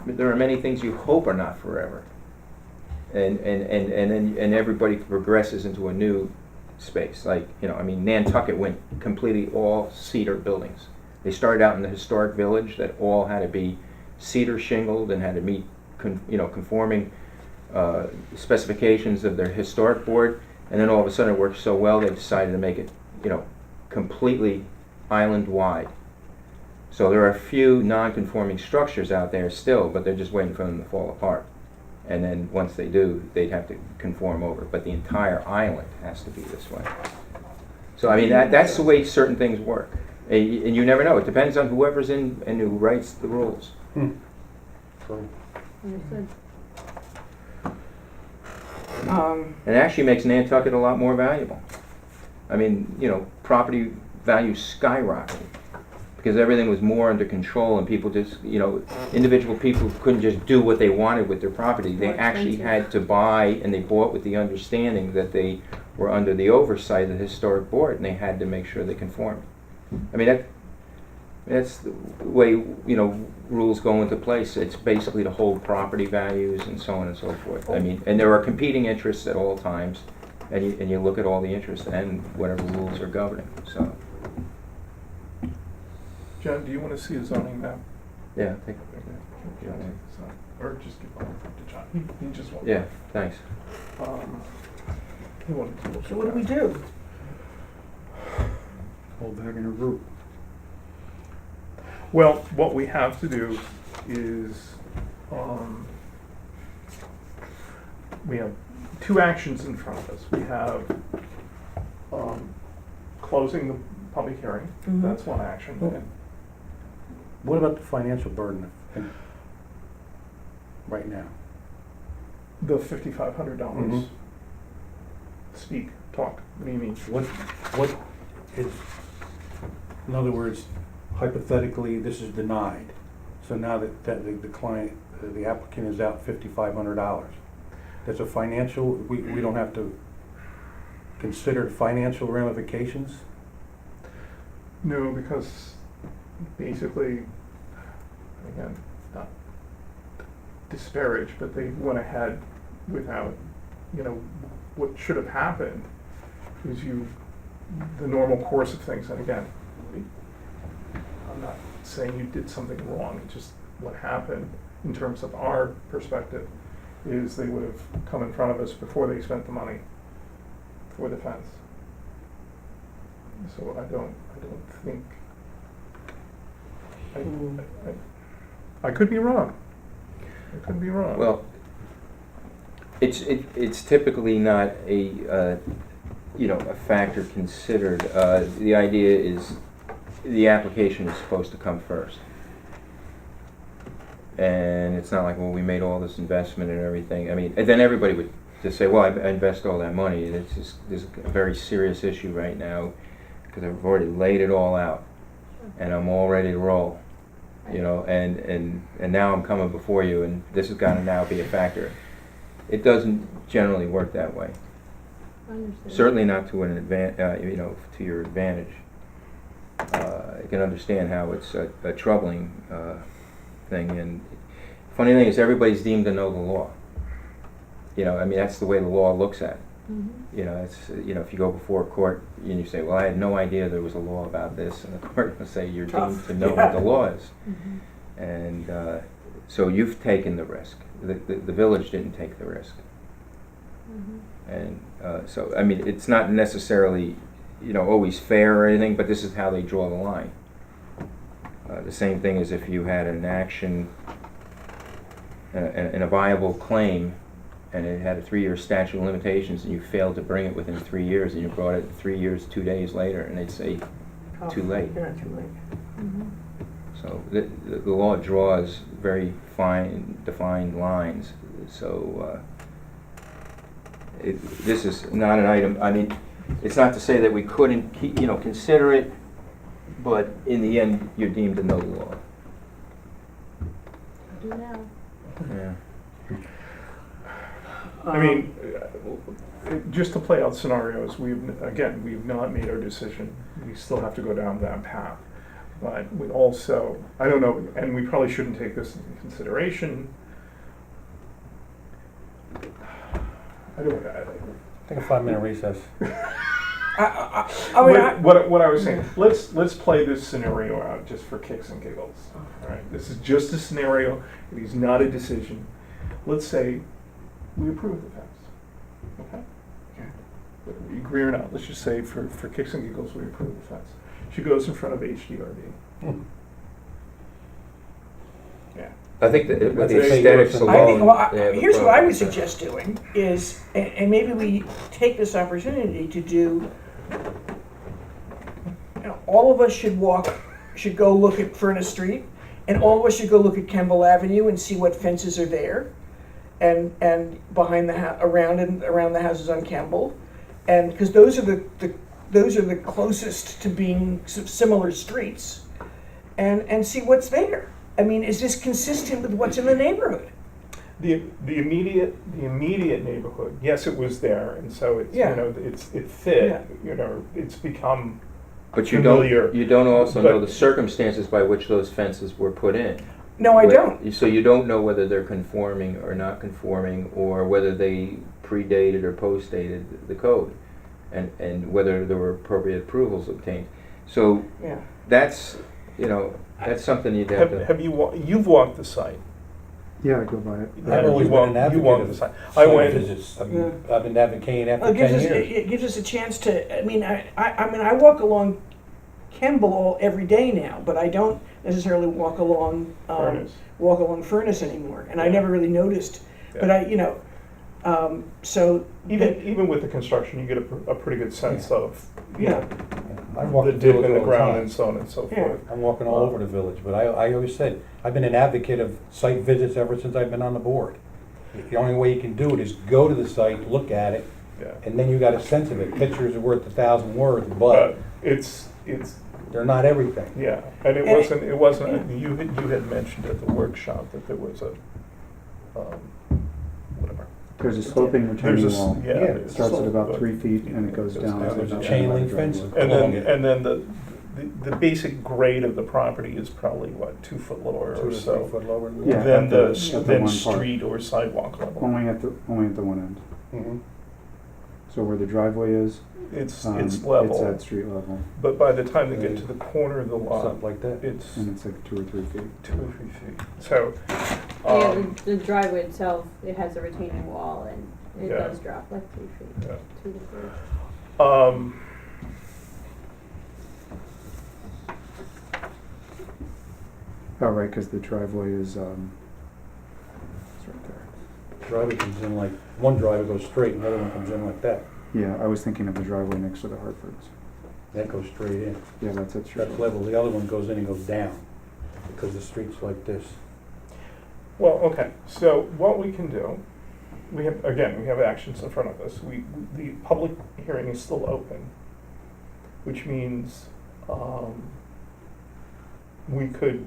there are many things you hope are not forever, and then everybody progresses into a new space. Like, you know, I mean, Nantucket went completely all cedar buildings. They started out in the historic village that all had to be cedar shingled and had to meet conforming specifications of their historic board, and then all of a sudden it worked so well they decided to make it, you know, completely island wide. So there are a few non-conforming structures out there still, but they're just waiting for them to fall apart. And then once they do, they'd have to conform over. But the entire island has to be this way. So I mean, that's the way certain things work. And you never know. It depends on whoever's in and who writes the rules. True. Understood. And it actually makes Nantucket a lot more valuable. I mean, you know, property values skyrocketed because everything was more under control and people just, you know, individual people couldn't just do what they wanted with their property. They More actually expensive. had to buy, and they bought with the understanding that they were under the oversight of the historic board, and they had to make sure they conformed. I mean, that's the way, you know, rules go into place. It's basically to hold property values and so on and so forth. I mean, and there are competing interests at all times, and you look at all the interests and whatever rules are governing, so, John, do you want to see a zoning map? yeah, take, Yeah, or just give one to John. He just wants. yeah, thanks. He wanted to look So at what do we that. do? Hold that in a group. Well, what we have to do is, we have two actions in front of us. We have closing the public hearing, Mhm. that's one action. Mhm. What about the financial burden right now? The $5,500. Mhm. Speak, talk, what do you mean? What is, in other words, hypothetically, this is denied. So now that the client, the applicant is out $5,500. There's a financial, we don't have to consider financial ramifications? No, because basically, again, not disparage, but they went ahead without, what should have happened is the normal course of things, and again, I'm not saying you did something wrong, it's just what happened in terms of our perspective is they would have come in front of us before they spent the money for the fence. So I don't think, I could be wrong. I could be wrong. Well, it's typically not a factor considered. The idea is the application is supposed to come first. And it's not like, well, we made all this investment and everything. I mean, and then everybody would just say, well, I invest all that money. It's just, there's a very serious issue right now because I've already laid it all out and I'm all ready to roll. And now I'm coming before you, and this has got to now be a factor. It doesn't generally work that way. Understood. Certainly not to to your advantage. I can understand how it's a troubling thing, and funny thing is everybody's deemed to know the law. That's the way the law looks at it. Mhm. It's if you go before a court and you say, well, I had no idea there was a law about this, and the court will say you're deemed to know what the law is. Mhm. And so you've taken the risk. The village didn't take the risk. Mhm. And so, it's not necessarily, always fair or anything, but this is how they draw the line. The same thing as if you had an action and a viable claim, and it had a 3-year statute of limitations, and you failed to bring it within 3 years, and you brought it 3 years, 2 days later, and they'd say, too late. Yeah, too late. Mhm. So the law draws very fine, defined lines. So this is not an item. It's not to say that we couldn't consider it, but in the end, you're deemed to know the law. I do now. Yeah. Just to play out scenarios, we've not made our decision. We still have to go down that path. But we also, I don't know, and we probably shouldn't take this into consideration. Take a 5-minute recess. What I was saying, let's play this scenario out just for kicks and giggles. All right, this is just a scenario. It is not a decision. Let's say we approve the fence. Okay? Whether we agree or not, let's just say for kicks and giggles we approve the fence. She goes in front of HDRB. Yeah. I think that with the That's a aesthetics big alone, they have a Here's what I problem would with that. suggest doing is, and maybe we take this opportunity to do, all of us should go look at Furnace Street, and all of us should go look at Kemble Avenue and see what fences are there, and behind around the houses on Kemble, and because those are the closest to being similar streets, and see what's there. Is this consistent with what's in the neighborhood? The immediate neighborhood, yes, it was there, and so it's it fit. It's become But you familiar. don't also know But- the circumstances by which those fences were put in. No, I don't. So you don't know whether they're conforming or not conforming, or whether they predated or postdated the code, and whether there were appropriate approvals obtained. So Yeah. that's something you'd have to. Have you've walked the site? Yeah, I go by it. I've always been an You advocate walked of the site. site I went. visits. I've been advocating after Well, 10 years. it gives us a chance to. I walk along Kemble every day now, but I don't necessarily walk along Furnace. Furnace anymore, and I Yeah. never really noticed. Yeah. But So. Even with the construction, you get a pretty good sense of, you know, I walk the the dip village in the all the ground time. and so on and so Yeah. forth. I'm walking all over the village, but I always said, I've been an advocate of site visits ever since I've been on the board. The only way you can do it is go to the site, look at it, Yeah. and then you got a sense of it. Pictures are worth 1,000 words, But but it's, they're not everything. yeah, and And it wasn't, you had mentioned at the workshop that there was a, whatever. There's a sloping There's retaining a, wall. yeah. Yeah, It starts at about 3 feet and it goes down to There's a about chain 1 link fence. driveway. And then the basic grade of the property is probably, what, 2 foot lower 2 or to 3 so foot lower than Yeah. that. than at the than one part. street or sidewalk level. Only at the one end. Mhm. So where the driveway is, It's it's level, at street level, but by the time they get to the corner of the lot, Something like that. it's and it's like 2 or 3 feet. 2 or 3 feet. So, Yeah, the driveway itself, it has a retaining wall and it Yeah. does drop like 3 feet, Yeah. 2 to 3. Oh, right, because the driveway is, it's right there. Driveway comes in like, one driveway goes straight, and the other one comes in like that. Yeah, I was thinking of the driveway next to the Hartfords. That goes straight in. Yeah, that's at street That's level. The other one goes in and goes down, because the street's like this. well, okay, so what we can do, we have actions in front of us. The public hearing is still open, which means, we could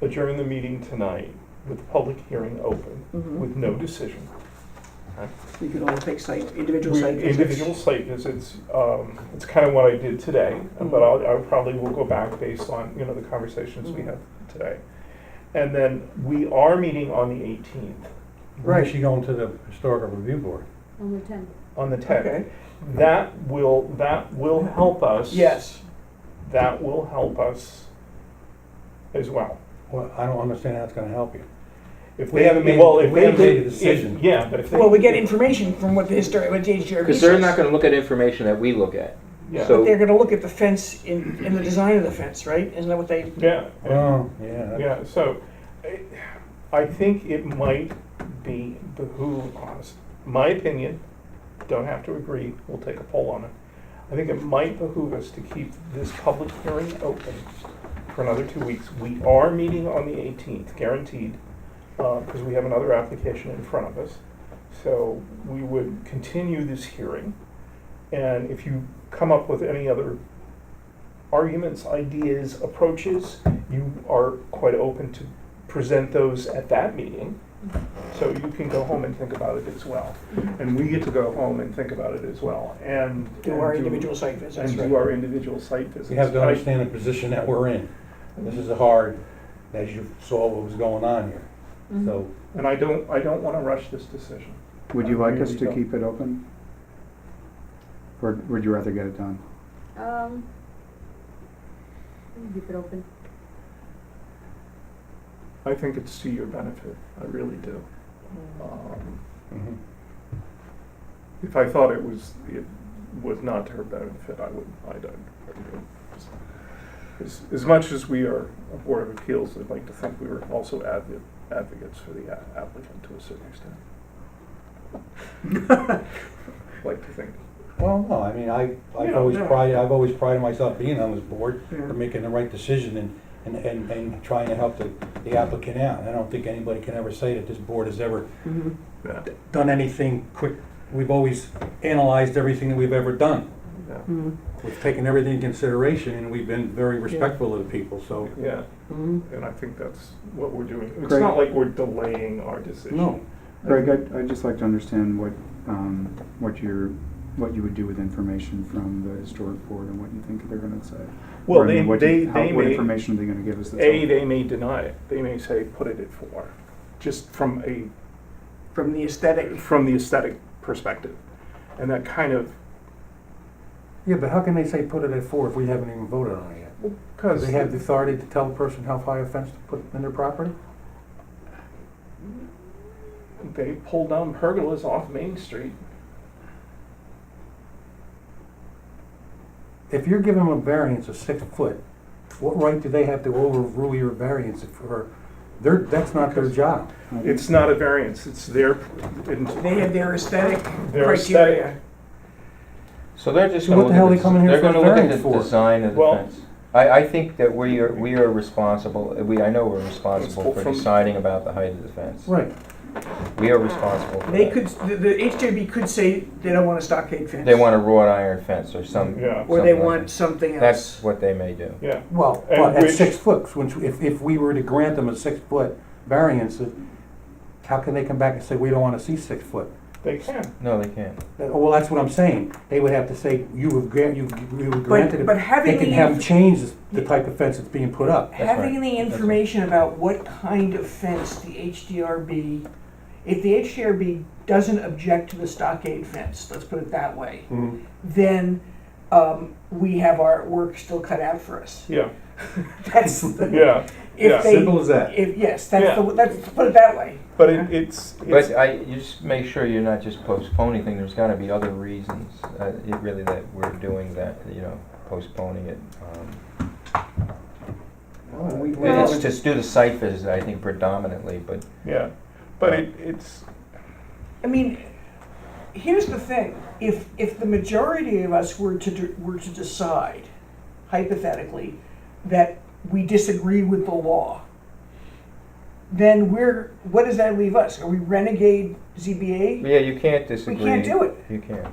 adjourn the meeting tonight with the public hearing open, Mhm. with no decision. You could only take individual site visits. Individual site visits, it's kind of what I did today, but I probably will go back based on, you know, the conversations we had today. And then we are meeting on the 18th, Right. She's going to the historical review board. On the 10th. on the 10th. Okay, That will help us. yes. That will help as well. Well, I don't understand how it's gonna help you. If We they haven't made- well, if we they haven't made a did- decision. Yeah, but if they. Well, we get information from what the HDRB Because they're says. not gonna look at information that we look at. Yeah. So- But they're gonna look at the fence in the design of the fence, right? Isn't that what they? Yeah. Oh, yeah. Yeah, so I think it might behoove us, my opinion, don't have to agree, we'll take a poll on it. I think it might behoove us to keep this public hearing open for another 2 weeks. We are meeting on the 18th, guaranteed, because we have another application in front of us. So we would continue this hearing, and if you come up with any other arguments, ideas, approaches, you are quite open to present those at that meeting. So you can go home and think about it as well. And we get to go home and think about it as well. And Do and our individual site visits, And right? do our individual site visits. We have to understand the position that we're in. This is hard, as you saw what was going on here. So, And I don't want to rush this decision. Would you I like us really to don't. keep it open? Or would you rather get it done? Keep it open. I think it's to your benefit. I really do. mhm. If I thought it was not to her benefit, I'd as much as we are a Board of Appeals, I'd like to think we were also advocates for the applicant to a certain extent. Like to think. Well, no, I mean, I've Yeah, always yeah. prided myself being on this board Yeah. for making the right decision and trying to help the applicant out. I don't think anybody can ever say that this board has ever Mhm. Yeah. done anything quick. We've always analyzed everything that we've ever done. Yeah. Mhm. We've taken everything in consideration, and we've been very respectful of the people, so. Yeah. Mhm. And I think that's what we're doing. It's Great. not like we're delaying our decision. No. Greg, I'd just like to understand what you would do with information from the historic board and what you think they're gonna say. Well, Or, I mean, what they may, information are they gonna give us? that's A, all- they may deny it. They may say, put it at 4, just from From the aesthetic. the aesthetic perspective. And that kind of, Yeah, but how can they say put it at 4 if we haven't even voted on it yet? Do because they have the authority to tell the person how high a fence to put in their property? they pulled down pergolas off Main Street. If you're giving them a variance of 6 foot, what right do they have to overrule your variance for That's not their job. It's not a variance, it's their, They have their aesthetic Their criteria. So they're just So gonna what look the hell at they coming here they're for a gonna look at variance the for? design of the Well- fence. I think that we are responsible, I know we're responsible for From- deciding about the height of the fence. Right. We are responsible for They that. could, the HDRB could say they don't want a stockade fence. They want a wrought iron fence or some. Yeah. Or they something like want that. something else. That's what they may do. yeah. Well, And but at which- 6 foot, if we were to grant them a 6-foot variance, how can they come back and say, we don't wanna see 6 foot? They can. No, they can't. Well, that's what I'm saying. They would have to say, you have granted it. But having They can the have inf- change the type of fence that's being put up. That's having right. the information about what kind of fence the HDRB, if the HDRB doesn't object to the stockade fence, let's put it that way, then we have our work still cut out for us. Yeah, That's the, yeah, if yeah. they, Simple as that. if, yes, that's Yeah. the, let's put it that way. but it's, But you just make sure you're not just postponing things, there's gotta be other reasons, really that we're doing that, postponing it. It's just do the site visit, I think predominantly, but yeah, but it's, I mean, here's the thing, if the majority of us were to decide, hypothetically, that we disagree with the law, then what does that leave us? Are we renegade ZBA? yeah, you can't We disagree. can't do it. You can't.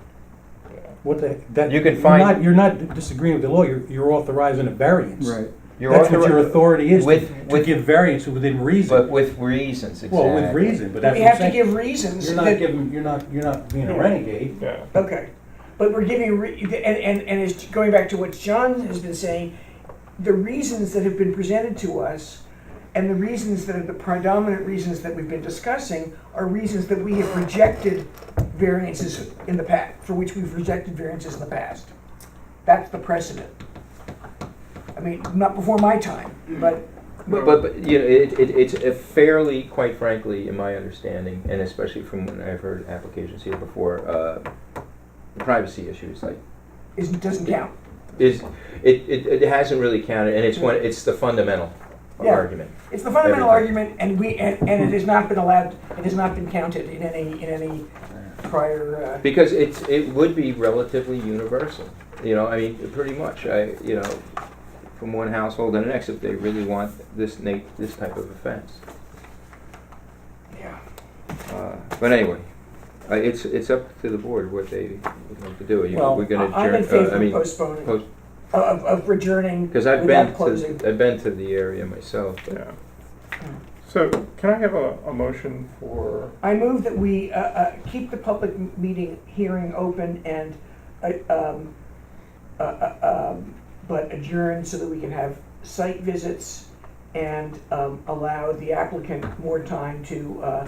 What the, that, You can find- you're not disagreeing with the law, you're authorizing a variance. Right. That's what your authority is, to with- give variance within reason. But with reasons, exactly. Well, with reason, but that's We what have I'm to saying. give reasons. You're not that- giving, you're not being a Yeah. renegade. yeah, Okay, but we're giving, and it's going back to what John has been saying, the reasons that have been presented to us and the reasons that are the predominant reasons that we've been discussing are reasons that we have rejected variances in the past, for which we've rejected variances in the past. That's the precedent. I mean, not before my time, but But it's a fairly, quite frankly, in my understanding, and especially from when I've heard applications here before, privacy issues like it doesn't count. it hasn't really counted, and it's the fundamental Yeah. argument. It's the fundamental Everything. argument, and it has not been allowed, it has not been counted in any prior, Because it would be relatively universal, I mean, pretty much, from one household to the next, if they really want this type of a fence. yeah. But anyway, it's up to the board what they would like to do. Well, We're gonna I'm in adjourn, favor of postponing, post- of adjourning because I've without closing. been to the area myself. But yeah. So can I have a motion for, I move that we keep the public meeting hearing open and, but adjourn so that we can have site visits and allow the applicant more time to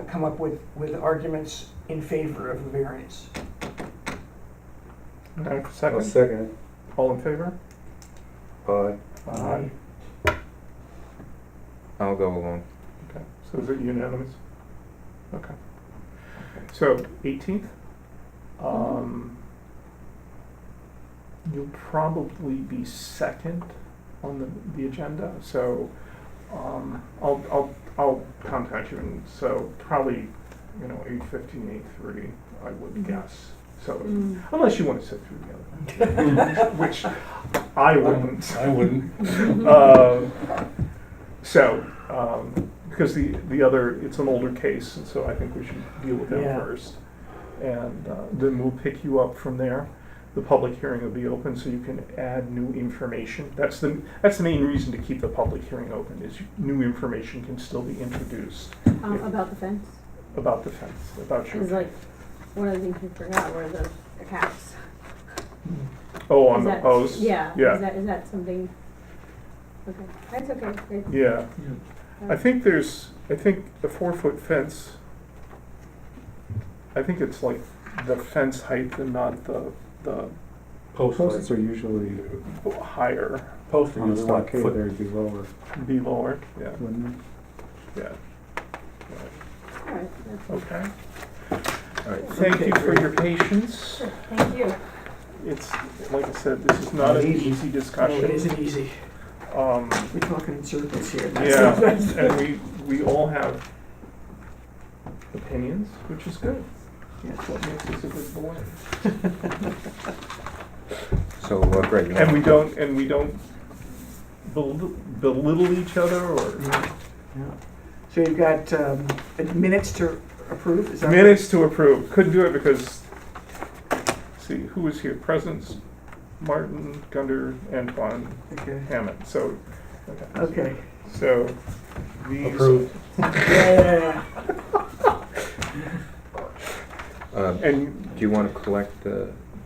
come up with arguments in favor of the variance. second? second it. All in favor? Aye. I'll go along. Okay, so is it unanimous? Okay. So 18th, you'll probably be second on the agenda, so I'll contact you, and so probably 8:15, 8:30, I would guess. So unless you want to sit through the other, which I wouldn't. I wouldn't. Because the other, it's an older case, and so I think we should deal with them Yeah. first. And then we'll pick you up from there. The public hearing will be open, so you can add new information. That's the main reason to keep the public hearing open, is new information can still be introduced About the fence, about the fence, about your, because like, one of the things we forgot were the caps. oh, on Is the that- post? Yeah, Yeah. is that something, okay, that's okay, great. Yeah. I think the 4-foot fence, I think it's like the fence height and not the Posts are usually higher, Posting on a is like stockade, foot. they'd be lower, be lower, yeah, wouldn't yeah. All right, that's Okay, All right. thank you for your patience. Sure, thank you. It's, like I said, this is not an easy No, it discussion. isn't easy. We're talking in circles here. Yeah, and we all have opinions, which is good. That's what makes us a good board. So, Greg, you And want- we don't belittle each other or Yeah. So you've got minutes to approve, is that? minutes to approve. Couldn't do it because, see, who was here? Presents, Martin, Gunder, Antoine, Okay. Hammond. So, Okay. so these. Approved. Yeah. And do you want to collect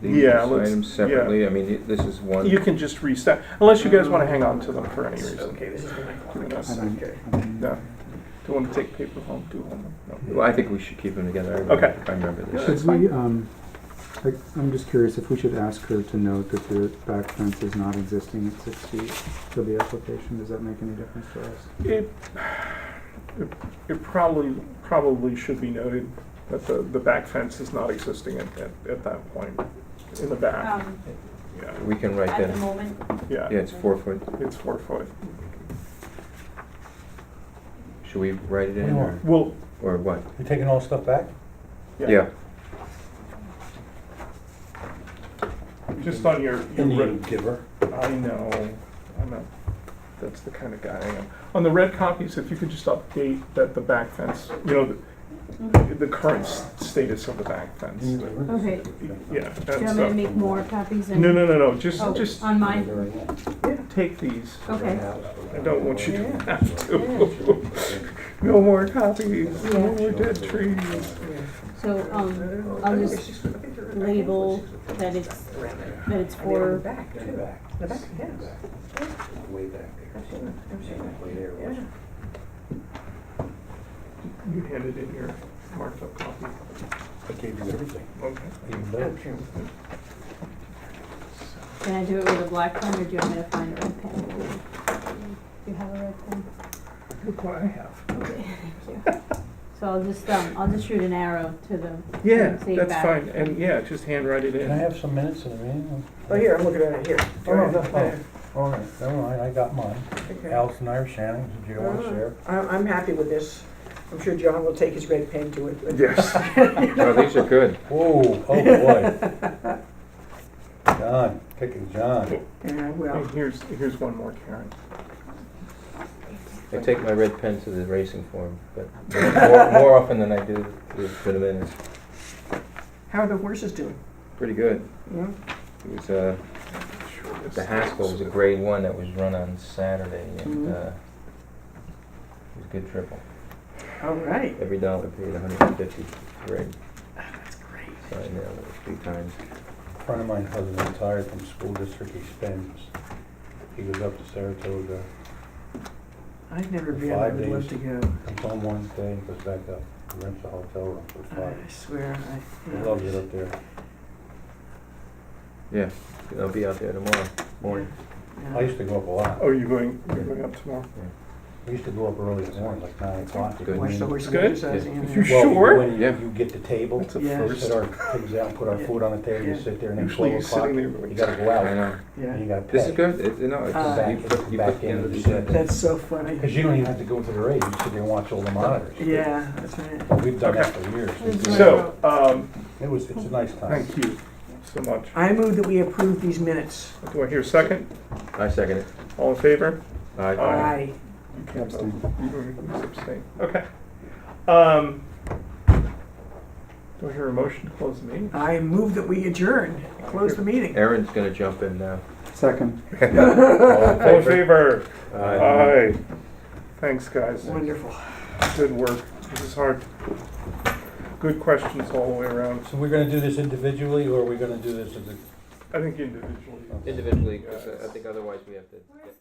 these Yeah, let's- items separately? I mean, this is one. you can just reset, unless you guys want to hang on to them for any reason. Okay, this is the Doing one. this. I don't, Okay. I don't- No. Do you want to take paper home? Do home? No. Well, I think we should keep them together. I remember- Okay. I remember this. That's Should we, I'm just curious if we should ask her to note that the back fence is not existing at 6 feet for the application. Does that make any difference to us? It probably should be noted that the back fence is not existing at that point in the back. Yeah, We can write At that. the moment, yeah, Yeah, it's 4 foot. it's 4 foot. Should we write it What do in you or, want? Well, or what? You taking all stuff back? yeah, just on your Indian giver. I know, I'm not, that's the kind of guy I am. On the red copies, if you could just update that the back fence, the current status of the back fence. okay. Yeah, Do and you want me to stuff. make more copies? And No, Oh, just on mine? take these. Okay. I don't want you to have to. No more copies, no more dead trees. So, I'll just label that it's for, The back, yes. Way back there. Yeah. You handed in your marked up copy. I gave you everything, Okay. even better. can I do it with a black pen or do you want me to find a red pen? Do you have a red pen? Look what I have. Okay, thank you. So I'll just shoot an arrow to the. Yeah, save that's back. fine, and yeah, just handwrite it Can I in. have some minutes in the meeting? Oh, here, I'm looking at it, here. Oh, no, that's fine. All right, never mind, I got mine. Okay. Alice and I are Shannon, did you want to share? I'm happy with this. I'm sure John will take his red pen to it. Yes. Oh, these are good. Oh boy. John, kicking John. Yeah, well, And here's one more, Karen. I take my red pen to the racing form, but more often than I do to the minutes. how are the horses doing? Pretty good. Yeah? It was, the Haskell was a grade 1 that was run on Saturday, and it was a good triple. All right. Every dollar paid 150 grade. That's great. So I nailed it 3 times. A friend of mine, husband retired from school district, he was up to Saratoga, I've never been, 5 I would love days. to go. comes home one day, goes back up, rents a hotel room for 5. I swear, He loves it up there. Yeah, I'll be out there tomorrow morning. I used to go up a lot. Oh, you're going up tomorrow? We used to go up early in the morning, like 9 o'clock. Good. Watch the horses Good. exercising. If yeah. you're Well, sure? when Yeah. you get the table, That's a Yeah. we first. set our pigs out, put our food on the table, you Yeah. sit there, and then Usually 12 you're o'clock, sitting there you going, gotta go I out, know. and you Yeah, gotta pay. This is good. No, it's, Uh, you put back back in in and the you shed. that's so funny. Because you don't even have to go to the race, you sit there and watch all the monitors. Yeah, that's right. Well, we've done that for years. So, It's a nice time. thank you so much. I move that we approve these minutes. Do I hear a second? I second it. All in favor? Aye. Aye. You can't vote. Abstain. You abstain. Okay. Do I hear a motion to close the meeting? I move that we adjourn, close the meeting. Aaron's gonna jump in now. Second. All in favor? Aye. Aye. Thanks, guys. Wonderful. Good work. This is hard. Good questions all the way around. So we're gonna do this individually, or are we gonna do this as a? I think individually. Individually, because I think otherwise we have to get